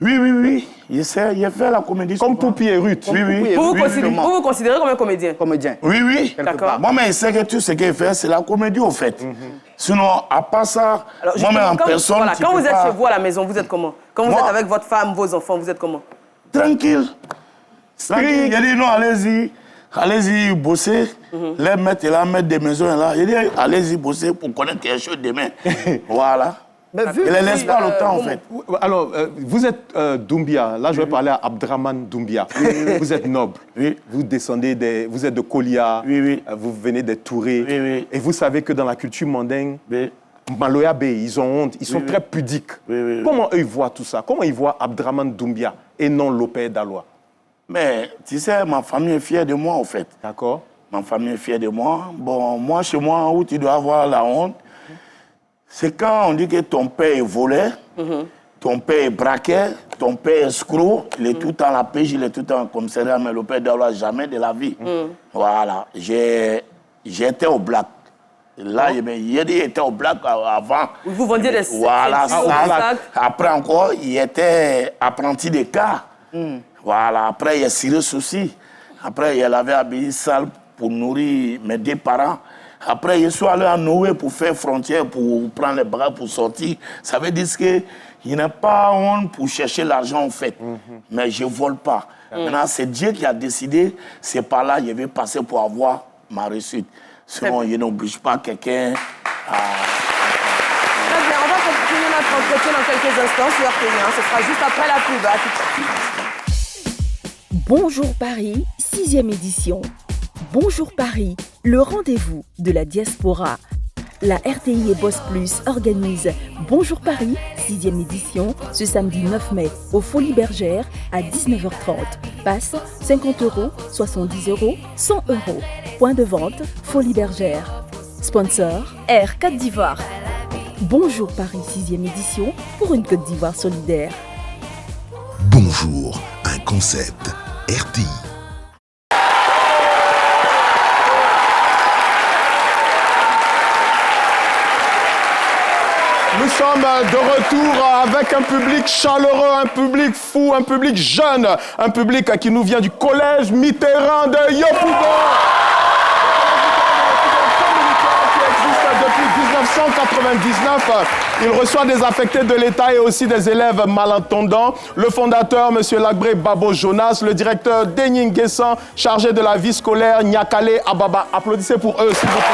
S8: Oui. Il fait la comédie.
S4: Comme Poupi et Ruth.
S10: Vous vous considérez comme un comédien?
S3: Comédien.
S8: Oui.
S10: D'accord.
S8: Moi-même, je sais que tout ce qu'il fait, c'est la comédie, au fait. Sinon, à part ça, moi-même en personne...
S10: Voilà, quand vous êtes chez vous à la maison, vous êtes comment? Quand vous êtes avec votre femme, vos enfants, vous êtes comment?
S8: Tranquille. Il a dit non, allez-y bosser. Les mettre là, mettre des maisons là. Il dit allez-y bosser pour connaître quelque chose demain. Voilà. Il ne laisse pas le temps, en fait.
S4: Alors, vous êtes Doumbia. Là, je vais parler à Abdraman Doumbia. Vous êtes noble. Vous descendez vous êtes de Kolia. Vous venez des Tourés. Et vous savez que dans la culture mandingue, Maloya Bey, ils ont honte. Ils sont très pudiques. Comment eux, ils voient tout ça? Comment ils voient Abdraman Doumbia et non le père d'Alois?
S8: Mais, tu sais, ma famille est fière de moi, en fait.
S4: D'accord.
S8: Ma famille est fière de moi. Bon, moi, chez moi, où tu dois avoir la honte, c'est quand on dit que ton père est volé, ton père est braqué, ton père escroc, il est tout le temps à la pêche, il est tout le temps au commissariat, mais le père Daoula, jamais de la vie. Voilà, j'étais au black. Là, il était au black avant.
S10: Vous vendiez des
S8: voilà,
S10: ça.
S8: Après encore, il était apprenti de cas. Voilà, après, il est Cyrus aussi. Après, il avait habillé salle pour nourrir mes deux parents. Après, je suis allé à Noé pour faire frontière, pour prendre les bras pour sortir. Ça veut dire qu'il n'a pas honte pour chercher l'argent, en fait. Mais je ne vole pas. Maintenant, c'est Dieu qui a décidé, c'est par là que je vais passer pour avoir ma réussite. Sinon, je n'oblige pas quelqu'un à...
S10: Très bien, on va continuer notre entretien dans quelques instants sur RT1. Ce sera juste après la pub. À tout de suite.
S11: Bonjour Paris, 6e édition. Bonjour Paris, le rendez-vous de la diaspora. La RTI et Boss Plus organisent Bonjour Paris, 6e édition, ce samedi 9 mai, au Folies Bergères à 19h30. Passe 50 €, 70 €, 100 €. Point de vente, Folies Bergères. Sponsor, Air Côte d'Ivoire. Bonjour Paris, 6e édition, pour une Côte d'Ivoire solidaire.
S12: Bonjour, un concept RTI.
S4: Nous sommes de retour avec un public chaleureux, un public fou, un public jeune, un public qui nous vient du collège Mitterrand de Yopougon. Qui existe depuis 1999. Il reçoit des affectés de l'État et aussi des élèves malentendants. Le fondateur, M. Lagbré Babo Jonas, le directeur Denis Nguessan, chargé de la vie scolaire, Nyakale Ababa. Applaudissez pour eux, s'il vous plaît.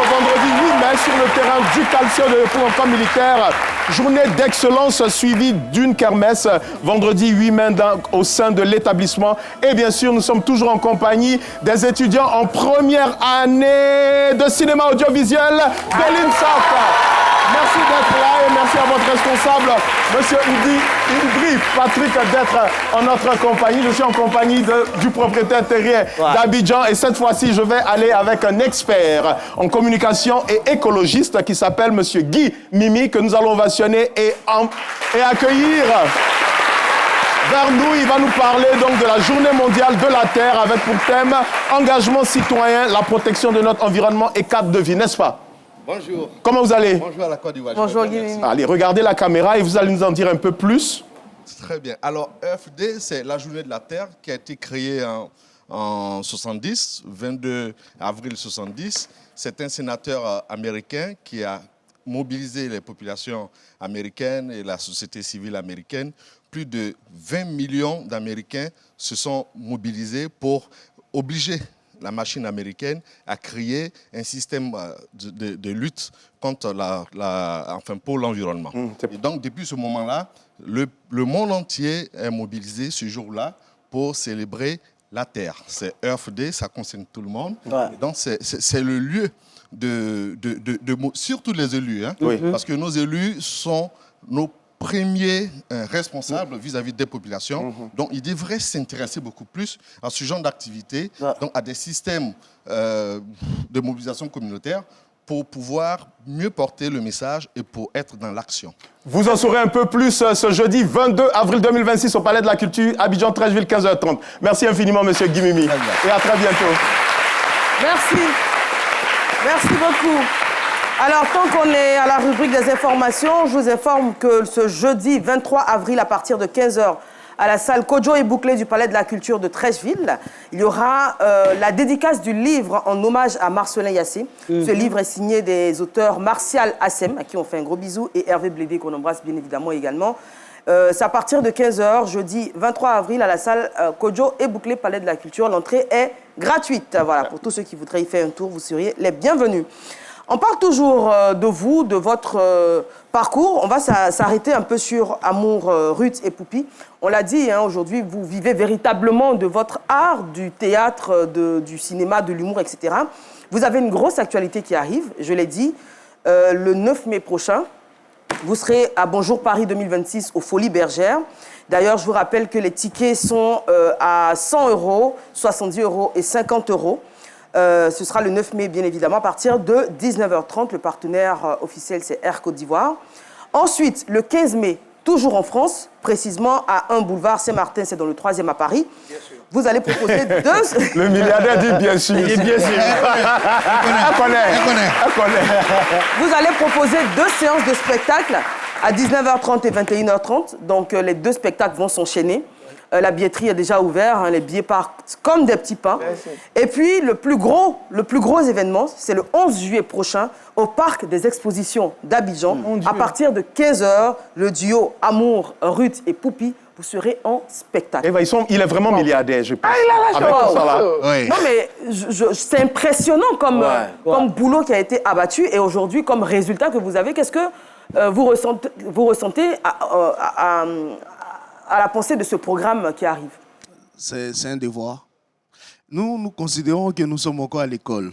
S4: Vendredi 8 mai, sur le terrain du Calcio pour un camp militaire, journée d'excellence suivie d'une kermesse. Vendredi 8 mai au sein de l'établissement. Et bien sûr, nous sommes toujours en compagnie des étudiants en première année de cinéma audiovisuel de l'INSAF. Merci d'être là et merci à votre responsable, M. Indri Patrick, d'être en notre compagnie. Je suis en compagnie du propriétaire terrien d'Abidjan et cette fois-ci, je vais aller avec un expert en communication et écologiste qui s'appelle M. Guy Mimi, que nous allons ovationner et accueillir vers nous. Il va nous parler donc de la Journée mondiale de la Terre avec pour thème engagement citoyen, la protection de notre environnement et cadre de vie, n'est-ce pas?
S7: Bonjour.
S4: Comment vous allez?
S7: Bonjour à la Côte d'Ivoire.
S10: Bonjour Guy.
S4: Allez, regardez la caméra et vous allez nous en dire un peu plus.
S7: Très bien. Alors, EFD, c'est la Journée de la Terre qui a été créée en 70, 22 avril 70. C'est un sénateur américain qui a mobilisé les populations américaines et la société civile américaine. Plus de 20 millions d'Américains se sont mobilisés pour obliger la machine américaine a créé un système de lutte contre pour l'environnement. Et donc, depuis ce moment-là, le monde entier est mobilisé ce jour-là pour célébrer la Terre. C'est Earth Day, ça concerne tout le monde. Et donc, c'est le lieu surtout les élus, hein, parce que nos élus sont nos premiers responsables vis-à-vis des populations. Donc, ils devraient s'intéresser beaucoup plus à ce genre d'activité, donc à des systèmes de mobilisation communautaire pour pouvoir mieux porter le message et pour être dans l'action.
S4: Vous en saurez un peu plus ce jeudi 22 avril 2026 au Palais de la Culture, Abidjan, Treichville, 15h30. Merci infiniment, M. Guy Mimi. Et à très bientôt.
S10: Merci. Merci beaucoup. Alors, tant qu'on est à la rubrique des informations, je vous informe que ce jeudi 23 avril, à partir de 15h, à la salle Kodjo et Bouclé du Palais de la Culture de Treichville, il y aura la dédicace du livre en hommage à Marcelin Yassé. Ce livre est signé des auteurs Martial Assem, à qui on fait un gros bisou, et Hervé Blédé, qu'on embrasse bien évidemment également. C'est à partir de 15h, jeudi 23 avril, à la salle Kodjo et Bouclé, Palais de la Culture. L'entrée est gratuite. Voilà, pour tous ceux qui voudraient y faire un tour, vous seriez les bienvenus. On parle toujours de vous, de votre parcours. On va s'arrêter un peu sur Amour, Ruth et Poupi. On l'a dit, hein, aujourd'hui, vous vivez véritablement de votre art, du théâtre, du cinéma, de l'humour, etc. Vous avez une grosse actualité qui arrive, je l'ai dit, le 9 mai prochain. Vous serez à Bonjour Paris 2026 aux Folies Bergères. D'ailleurs, je vous rappelle que les tickets sont à 100 €, 70 € et 50 €. Ce sera le 9 mai, bien évidemment, à partir de 19h30. Le partenaire officiel, c'est Air Côte d'Ivoire. Ensuite, le 15 mai, toujours en France, précisément à un boulevard Saint-Martin, c'est dans le 3e à Paris. Vous allez proposer deux...
S4: Le milliardaire dit bien sûr.
S6: Il dit bien sûr.
S4: Elle connaît.
S10: Vous allez proposer 2 séances de spectacle à 19h30 et 21h30. Donc, les 2 spectacles vont s'enchaîner. La billetterie est déjà ouverte, hein, les billets partent comme des petits pains. Et puis, le plus gros événement, c'est le 11 juillet prochain, au Parc des Expositions d'Abidjan. À partir de 15h, le duo Amour, Ruth et Poupi, vous serez en spectacle.
S4: Eva, il est vraiment milliardaire, je pense.
S10: Avec tout ça, là. Non, mais c'est impressionnant comme boulot qui a été abattu et aujourd'hui, comme résultat que vous avez. Qu'est-ce que vous ressentez à la pensée de ce programme qui arrive?
S7: C'est un devoir. Nous considérons que nous sommes encore à l'école.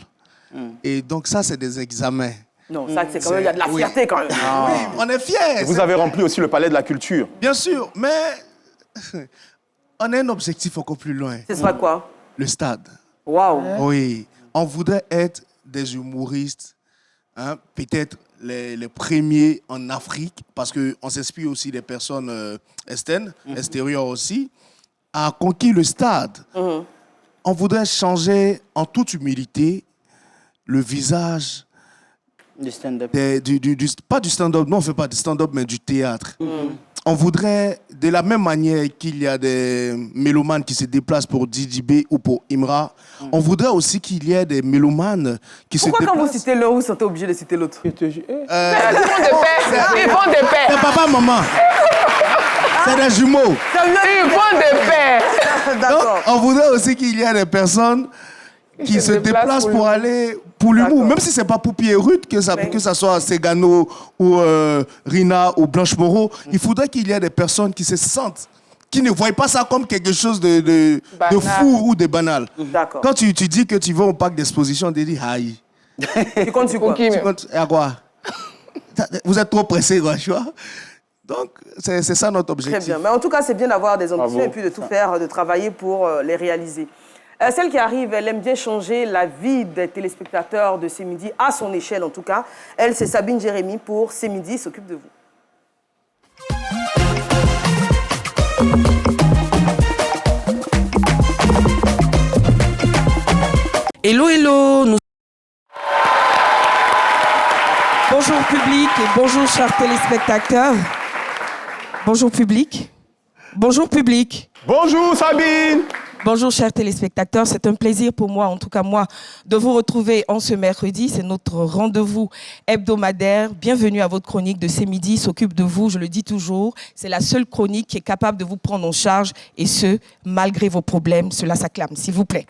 S7: Et donc ça, c'est des examens.
S10: Non, ça, c'est quand même, il y a de la fierté quand même.
S7: Oui, on est fiers.
S4: Vous avez rempli aussi le palais de la culture.
S7: Bien sûr, mais on a un objectif encore plus loin.
S10: Ce sera quoi?
S7: Le stade.
S10: Waouh.
S7: Oui, on voudrait être des humoristes, hein, peut-être les premiers en Afrique, parce qu'on s'inspire aussi des personnes extérieures aussi, à conquérir le stade. On voudrait changer en toute humilité le visage
S6: du stand-up.
S7: Pas du stand-up, non, on ne fait pas du stand-up, mais du théâtre. On voudrait, de la même manière qu'il y a des mélomanes qui se déplacent pour DJB ou pour Imra, on voudrait aussi qu'il y ait des mélomanes qui se déplacent...
S10: Pourquoi quand vous citez l'un, vous vous sentez obligé de citer l'autre?
S9: Ils vont de paix. Ils vont de paix.
S7: C'est papa, maman. C'est des jumeaux.
S9: Ils vont de paix.
S7: Donc, on voudrait aussi qu'il y ait des personnes qui se déplacent pour aller pour l'humour. Même si ce n'est pas Poupi et Ruth, que ça soit Segano ou Rina ou Blanche Moreau, il faudrait qu'il y ait des personnes qui se sentent, qui ne voient pas ça comme quelque chose de fou ou de banal. Quand tu dis que tu vas au parc d'exposition, tu dis aïe.
S10: Tu comptes sur quoi?
S7: Tu comptes à quoi? Vous êtes trop pressé, quoi, tu vois? Donc, c'est ça notre objectif.
S10: Très bien. Mais en tout cas, c'est bien d'avoir des ambitions et puis de tout faire, de travailler pour les réaliser. Celle qui arrive, elle aime bien changer la vie des téléspectateurs de C'est Midi, à son échelle en tout cas. Elle, c'est Sabine Jérémy pour C'est Midi s'occupe de vous.
S13: Hello, hello. Bonjour public et bonjour chers téléspectateurs. Bonjour public. Bonjour public.
S4: Bonjour Sabine.
S13: Bonjour chers téléspectateurs, c'est un plaisir pour moi, en tout cas moi, de vous retrouver en ce mercredi. C'est notre rendez-vous hebdomadaire. Bienvenue à votre chronique de C'est Midi s'occupe de vous, je le dis toujours. C'est la seule chronique qui est capable de vous prendre en charge et ce, malgré vos problèmes. Cela s'acclame, s'il vous plaît.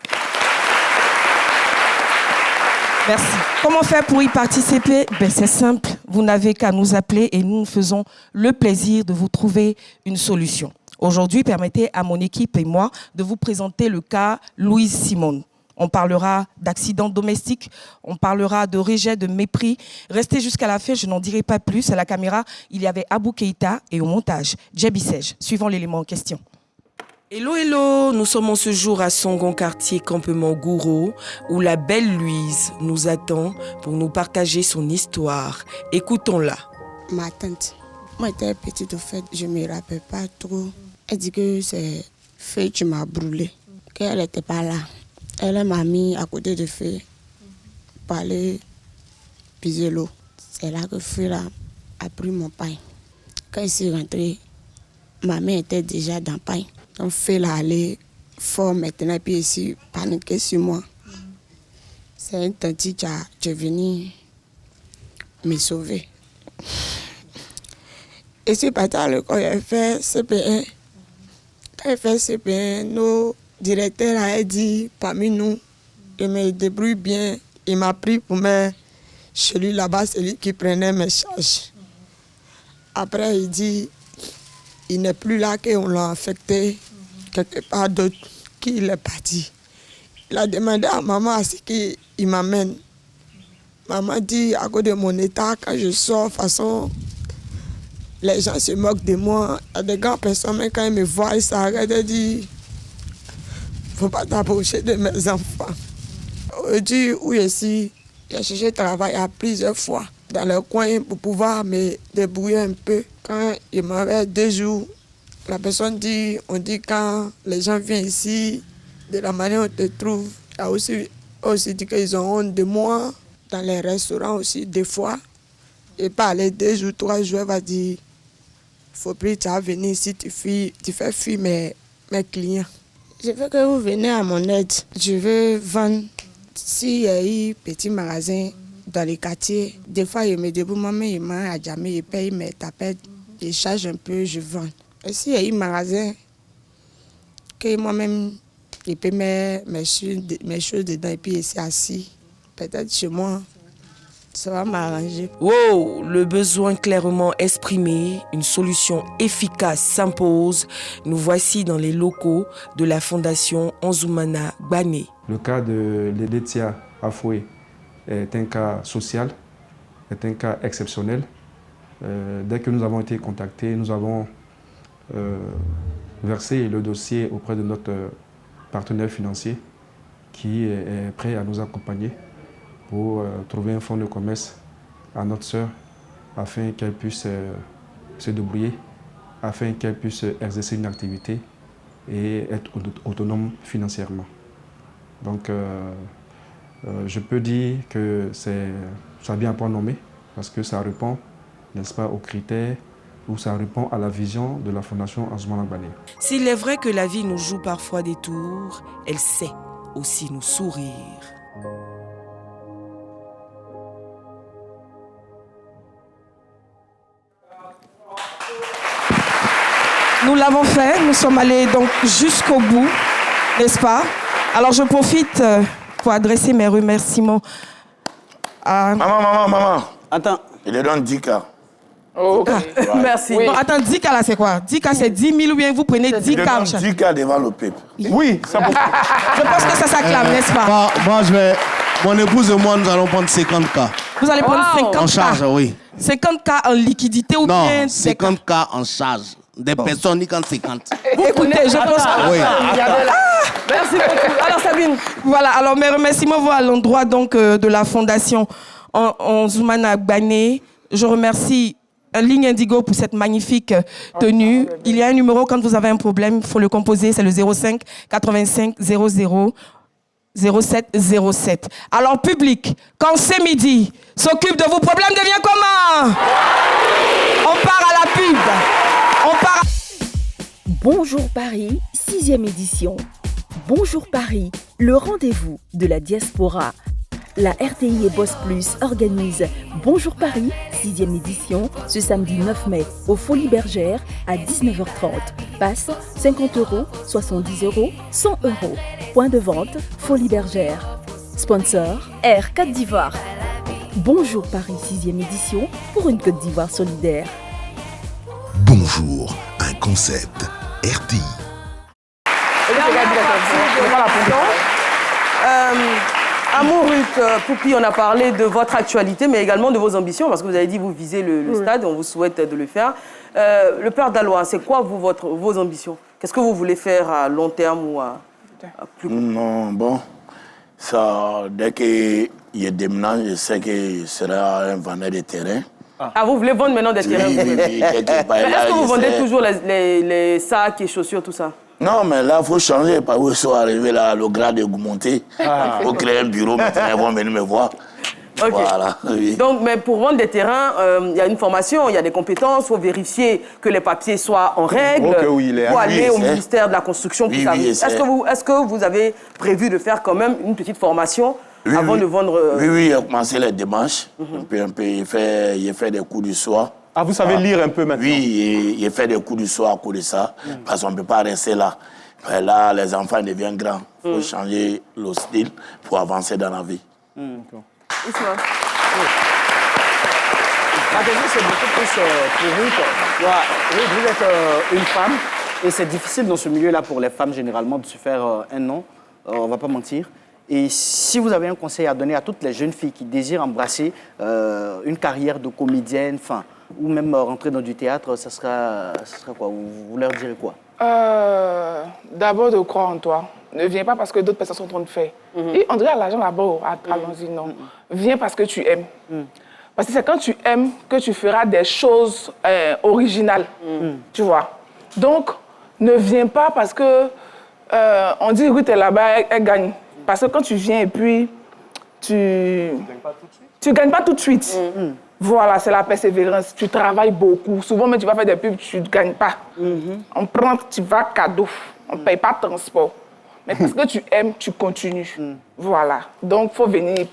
S13: Merci. Comment faire pour y participer? C'est simple, vous n'avez qu'à nous appeler et nous faisons le plaisir de vous trouver une solution. Aujourd'hui, permettez à mon équipe et moi de vous présenter le cas Louise Simone. On parlera d'accidents domestiques, on parlera de rejet, de mépris. Restez jusqu'à la fin, je n'en dirai pas plus. À la caméra, il y avait Abou Keïta et au montage, Djebi Sej. Suivons l'élément en question. Hello, hello, nous sommes en ce jour à Songon quartier Campement Gouro où la belle Louise nous attend pour nous partager son histoire. Écoutons-la.
S14: Ma tante, moi j'étais petite au fait, je ne me rappelle pas trop. Elle dit que c'est Fée qui m'a brûlé, qu'elle n'était pas là. Elle m'a mis à côté de Fée pour aller piser l'eau. C'est là que Fée a pris mon pain. Quand il s'est rentré, ma main était déjà dans le pain. Donc Fée l'a allé fort maintenant, puis ici, paniquer sur moi. C'est une tante qui est venue me sauver. Et c'est pas tard, quand il a fait CPN. Quand il a fait CPN, nos directeurs ont dit, parmi nous, je me débrouille bien. Il m'a pris pour mettre chez lui là-bas, c'est lui qui prenait mes charges. Après, il dit, il n'est plus là, qu'on l'a affecté quelque part d'autre, qu'il est parti. Il a demandé à maman à ce qu'il m'amène. Maman dit, à cause de mon état, quand je sors, de toute façon, les gens se moquent de moi. Il y a des grandes personnes, mais quand ils me voient, ils s'arrêtent et disent, il ne faut pas t'approcher de mes enfants. Aujourd'hui, où je suis, j'ai cherché travail à plusieurs fois. dans le coin pour pouvoir me débrouiller un peu. Quand il m'avait 2 jours, la personne dit, on dit quand les gens viennent ici, de la manière dont on te trouve, il y a aussi dit qu'ils ont honte de moi. Dans les restaurants aussi, des fois. Et pas les 2 jours, 3 jours, elle va dire, faut plus tu vas venir ici, tu fais fuir mes clients. Je veux que vous venez à mon aide. Je veux vendre. S'il y a eu petit magasin dans les quartiers, des fois, il me débrouille, moi-même, il m'a à jamais, il paye mes tapettes, il charge un peu, je vends. Et s'il y a eu magasin, que moi-même, il peut mettre mes choses dedans et puis ici assis, peut-être chez moi, ça va m'arranger.
S13: Wow, le besoin clairement exprimé, une solution efficace s'impose. Nous voici dans les locaux de la Fondation Anzoumana Gbane.
S15: Le cas de Ledetia Afoué est un cas social, est un cas exceptionnel. Dès que nous avons été contactés, nous avons versé le dossier auprès de notre partenaire financier qui est prêt à nous accompagner pour trouver un fonds de commerce à notre sœur afin qu'elle puisse se débrouiller, afin qu'elle puisse exercer une activité et être autonome financièrement. Donc je peux dire que ça vient pas nommer parce que ça répond, n'est-ce pas, aux critères ou ça répond à la vision de la Fondation Anzoumana Gbane.
S13: S'il est vrai que la vie nous joue parfois des tours, elle sait aussi nous sourire. Nous l'avons fait, nous sommes allés donc jusqu'au bout, n'est-ce pas? Alors je profite pour adresser mes remerciements à...
S8: Maman.
S6: Attends.
S8: Il est dans 10K.
S10: Oh, merci.
S13: Oui. Non, attends, 10K là c'est quoi? 10K c'est 10 000 ou bien vous prenez 10K?
S8: Il est dans 10K devant le peuple.
S4: Oui, ça peut...
S13: Je pense que ça s'acclame, n'est-ce pas?
S7: Mon épouse et moi, nous allons prendre 50K.
S13: Vous allez prendre 50K?
S7: En charge, oui.
S13: 50K en liquidité ou
S7: non,
S13: bien...
S7: 50K en charge. Des personnes qui comptent 50.
S13: Écoutez, je pense que...
S7: Oui.
S10: Merci beaucoup. Alors Sabine.
S13: Voilà, alors mes remerciements vont à l'endroit donc de la Fondation Anzoumana Gbane. Je remercie Ligne Indigo pour cette magnifique tenue. Il y a un numéro, quand vous avez un problème, il faut le composer, c'est le 05 85 00 07 07. Alors public, quand c'est midi, s'occupe de vos problèmes, devient comment? On part à la pub. On part à...
S11: Bonjour Paris, 6e édition. Bonjour Paris, le rendez-vous de la diaspora. La RTI et Boss Plus organisent Bonjour Paris, 6e édition, ce samedi 9 mai, au Folies Bergère, à 19h30. Passe 50 €, 70 €, 100 €. Point de vente, Folies Bergère. Sponsor, Air Côte d'Ivoire. Bonjour Paris, 6e édition, pour une Côte d'Ivoire solidaire.
S12: Bonjour, un concept RTI.
S10: Amour Ruth Poupi, on a parlé de votre actualité, mais également de vos ambitions, parce que vous avez dit que vous visez le stade, on vous souhaite de le faire. Le père Dalois, c'est quoi vos ambitions? Qu'est-ce que vous voulez faire à long terme ou à plus court?
S8: Non, bon, ça, dès qu'il y a des déménage, je sais qu'il sera un vendeur de terrain.
S10: Ah, vous voulez vendre maintenant des terrains?
S8: Oui, quelque part.
S10: Mais est-ce que vous vendez toujours les sacs et chaussures, tout ça?
S8: Non, mais là, il faut changer, parce qu'ils sont arrivés là, le grade est augmenté. Il faut créer un bureau, maintenant, ils vont venir me voir.
S10: Okay.
S8: Voilà, oui.
S10: Donc, mais pour vendre des terrains, il y a une formation, il y a des compétences, il faut vérifier que les papiers soient en règle. Il faut aller au ministère de la Construction pour ça. Est-ce que vous avez prévu de faire quand même une petite formation avant de vendre...
S8: Oui, il a commencé les démarches. Un peu, il fait des cours du soir.
S4: Ah, vous savez lire un peu maintenant?
S8: Oui, il fait des cours du soir à cause de ça, parce qu'on ne peut pas rester là. Mais là, les enfants deviennent grands. Il faut changer le style pour avancer dans la vie.
S6: La question, c'est beaucoup plus pour Ruth. Ruth, vous êtes une femme, et c'est difficile dans ce milieu-là pour les femmes, généralement, de se faire un nom. On ne va pas mentir. Et si vous avez un conseil à donner à toutes les jeunes filles qui désirent embrasser une carrière de comédienne, ou même rentrer dans du théâtre, ça sera quoi? Vous leur direz quoi?
S9: D'abord de croire en toi. Ne viens pas parce que d'autres personnes sont en train de faire. Et on dirait à l'argent là-bas, allons-y, non. Viens parce que tu aimes. Parce que c'est quand tu aimes que tu feras des choses originales, tu vois. Donc, ne viens pas parce que on dit Ruth est là-bas, elle gagne. Parce que quand tu viens et puis tu gagnes pas tout de suite. Voilà, c'est la persévérance. Tu travailles beaucoup. Souvent, même tu vas faire des pubs, tu ne gagnes pas. On prend, tu vas cadeau. On ne paye pas de transport. Mais parce que tu aimes, tu continues. Voilà. Donc, il faut venir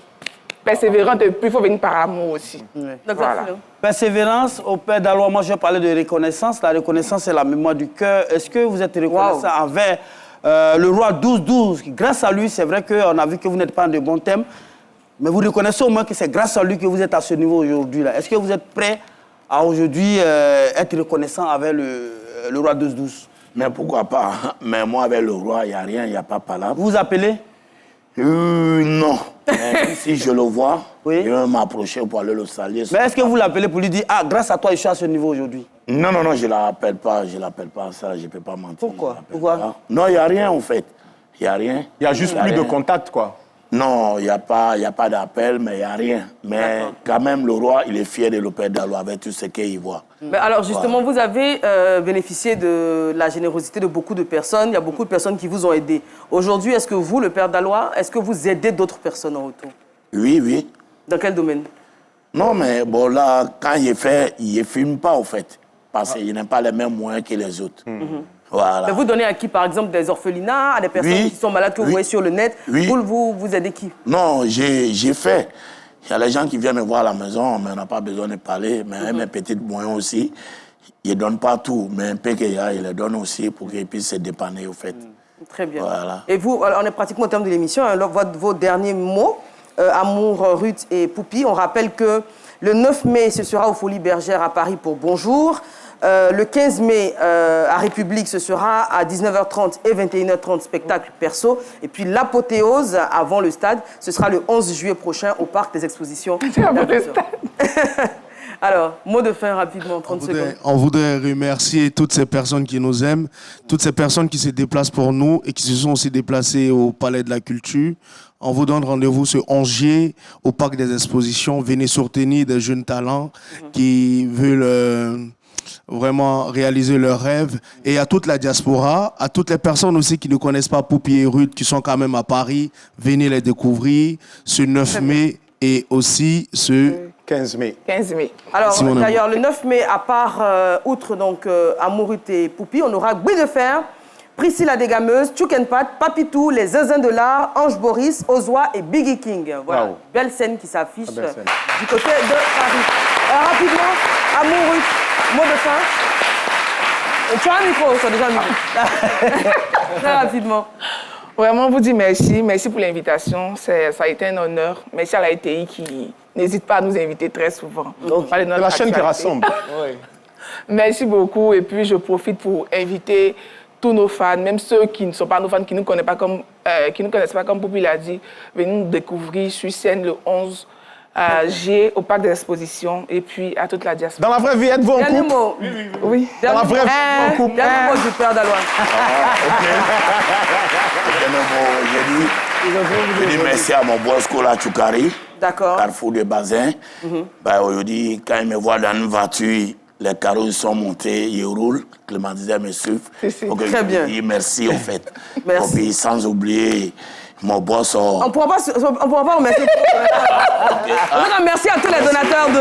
S9: persévérante et puis il faut venir par amour aussi. Voilà.
S6: Persévérance, au Père Dalois, moi je parlais de reconnaissance. La reconnaissance, c'est la mémoire du cœur. Est-ce que vous êtes reconnaissant envers le roi 12-12? Grâce à lui, c'est vrai qu'on a vu que vous n'êtes pas en de bons thèmes. Mais vous reconnaissez au moins que c'est grâce à lui que vous êtes à ce niveau aujourd'hui. Est-ce que vous êtes prêt à aujourd'hui être reconnaissant avec le roi 12-12?
S8: Mais pourquoi pas? Mais moi, avec le roi, il n'y a rien, il n'y a pas palabre.
S6: Vous vous appelez?
S8: Non. Mais si je le vois, je vais m'approcher pour aller le saluer.
S6: Mais est-ce que vous l'appelez pour lui dire, ah, grâce à toi, je suis à ce niveau aujourd'hui?
S8: Non, non, non, je ne l'appelle pas, ça, je ne peux pas mentir.
S6: Pourquoi?
S8: Non, il n'y a rien, en fait. Il n'y a rien.
S4: Il y a juste plus de contact, quoi.
S8: Non, il n'y a pas d'appel, mais il n'y a rien. Mais quand même, le roi, il est fier de le Père Dalois avec tout ce qu'il voit.
S10: Mais alors, justement, vous avez bénéficié de la générosité de beaucoup de personnes. Il y a beaucoup de personnes qui vous ont aidé. Aujourd'hui, est-ce que vous, le Père Dalois, est-ce que vous aidez d'autres personnes en retour?
S8: Oui, oui.
S10: Dans quel domaine?
S8: Non, mais bon, là, quand il fait, il ne filme pas, en fait. Parce qu'il n'a pas les mêmes moyens que les autres. Voilà.
S10: Mais vous donnez à qui, par exemple, des orphelinats, à des personnes qui sont malades que vous voyez sur le net? Vous aidez qui?
S8: Non, j'ai fait. Il y a les gens qui viennent me voir à la maison, mais on n'a pas besoin de parler. Mais mes petits moyens aussi, ils ne donnent pas tout. Mais un peu qu'il y a, ils les donnent aussi pour qu'ils puissent se dépanner, au fait.
S10: Très bien.
S8: Voilà.
S10: Et vous, on est pratiquement au terme de l'émission. Alors, vos derniers mots, Amour, Ruth et Poupi, on rappelle que le 9 mai, ce sera au Folies Bergères à Paris pour Bonjour. Le 15 mai, à République, ce sera à 19h30 et 21h30, spectacle perso. Et puis l'apothéose, avant le stade, ce sera le 11 juillet prochain au Parc des Expositions. Alors, mot de fin rapidement, 30 secondes.
S7: On voudrait remercier toutes ces personnes qui nous aiment, toutes ces personnes qui se déplacent pour nous et qui se sont aussi déplacées au Palais de la Culture. On vous donne rendez-vous ce 11 juillet au Parc des Expositions. Venez soutenir des jeunes talents qui veulent vraiment réaliser leurs rêves. Et à toute la diaspora, à toutes les personnes aussi qui ne connaissent pas Poupi et Ruth, qui sont quand même à Paris, venez les découvrir ce 9 mai et aussi ce
S4: 15 mai.
S9: 15 mai.
S10: Alors, d'ailleurs, le 9 mai, à part, outre donc Amour, Ruth et Poupi, on aura Guy de Fer, Priscille la Dégameuse, Tchoukenpat, Papitou, les Zinzins de l'Art, Ange Boris, Ozwa et Biggie King. Voilà, belle scène qui s'affiche du côté de Paris. Rapidement, Amour, Ruth, mot de fin. Tu as un micro, tu as déjà un micro. Très rapidement.
S9: Vraiment, on vous dit merci. Merci pour l'invitation. Ça a été un honneur. Merci à la RTI qui n'hésite pas à nous inviter très souvent.
S4: C'est la chaîne qui rassemble.
S9: Merci beaucoup. Et puis, je profite pour inviter tous nos fans, même ceux qui ne sont pas nos fans, qui ne nous connaissent pas comme Poupi l'a dit, venez nous découvrir sur scène le 11 G au Parc des Expositions et puis à toute la diaspora.
S4: Dans la vraie vie, êtes-vous en couple?
S9: Oui.
S4: Dans la vraie vie, en couple?
S10: Dernier mot du Père Dalois.
S8: Je dis merci à mon boss Kola Choukari,
S10: Carrefour
S8: de Bazin. Aujourd'hui, quand il me voit dans une voiture, les carreaux sont montés, ils roulent. Clément disait, me suivre.
S10: Très bien.
S8: Merci, en fait.
S10: Merci.
S8: Et puis, sans oublier mon boss.
S10: On ne pourra pas remercier. Merci à tous les donateurs du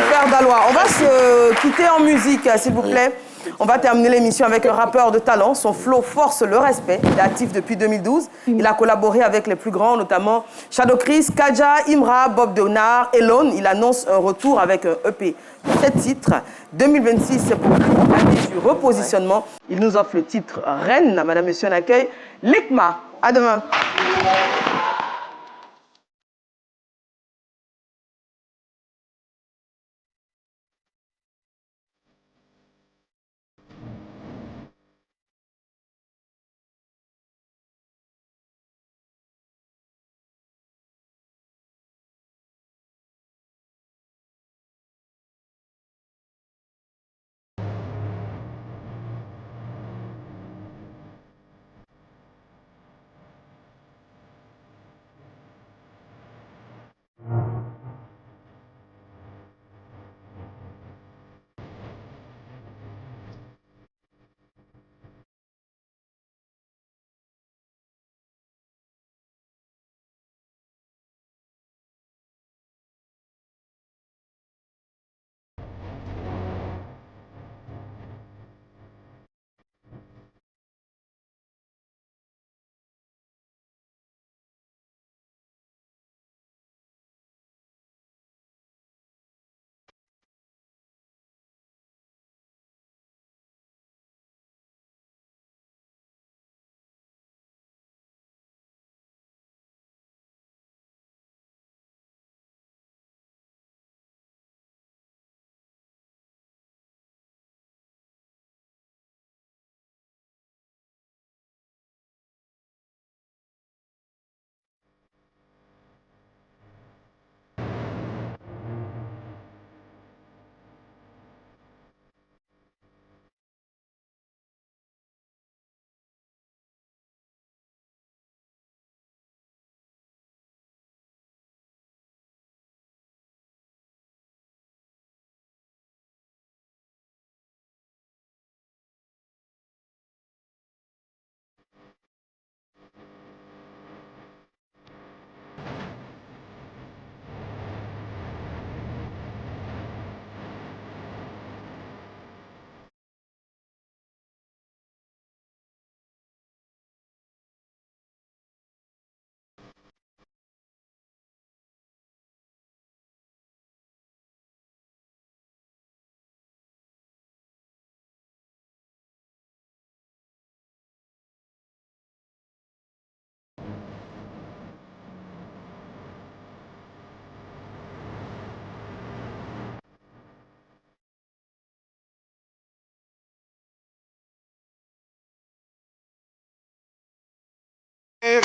S10: Père Dalois. On va se quitter en musique, s'il vous plaît. On va terminer l'émission avec un rappeur de talent. Son flow force le respect. Il est actif depuis 2012. Il a collaboré avec les plus grands, notamment Shadow Chris, Kaja, Imra, Bob Donard, Elon. Il annonce un retour avec un EP. 7 titres. 2026, c'est pour l'année du repositionnement. Il nous offre le titre Reine. Madame, monsieur, un accueil. Likma. À demain.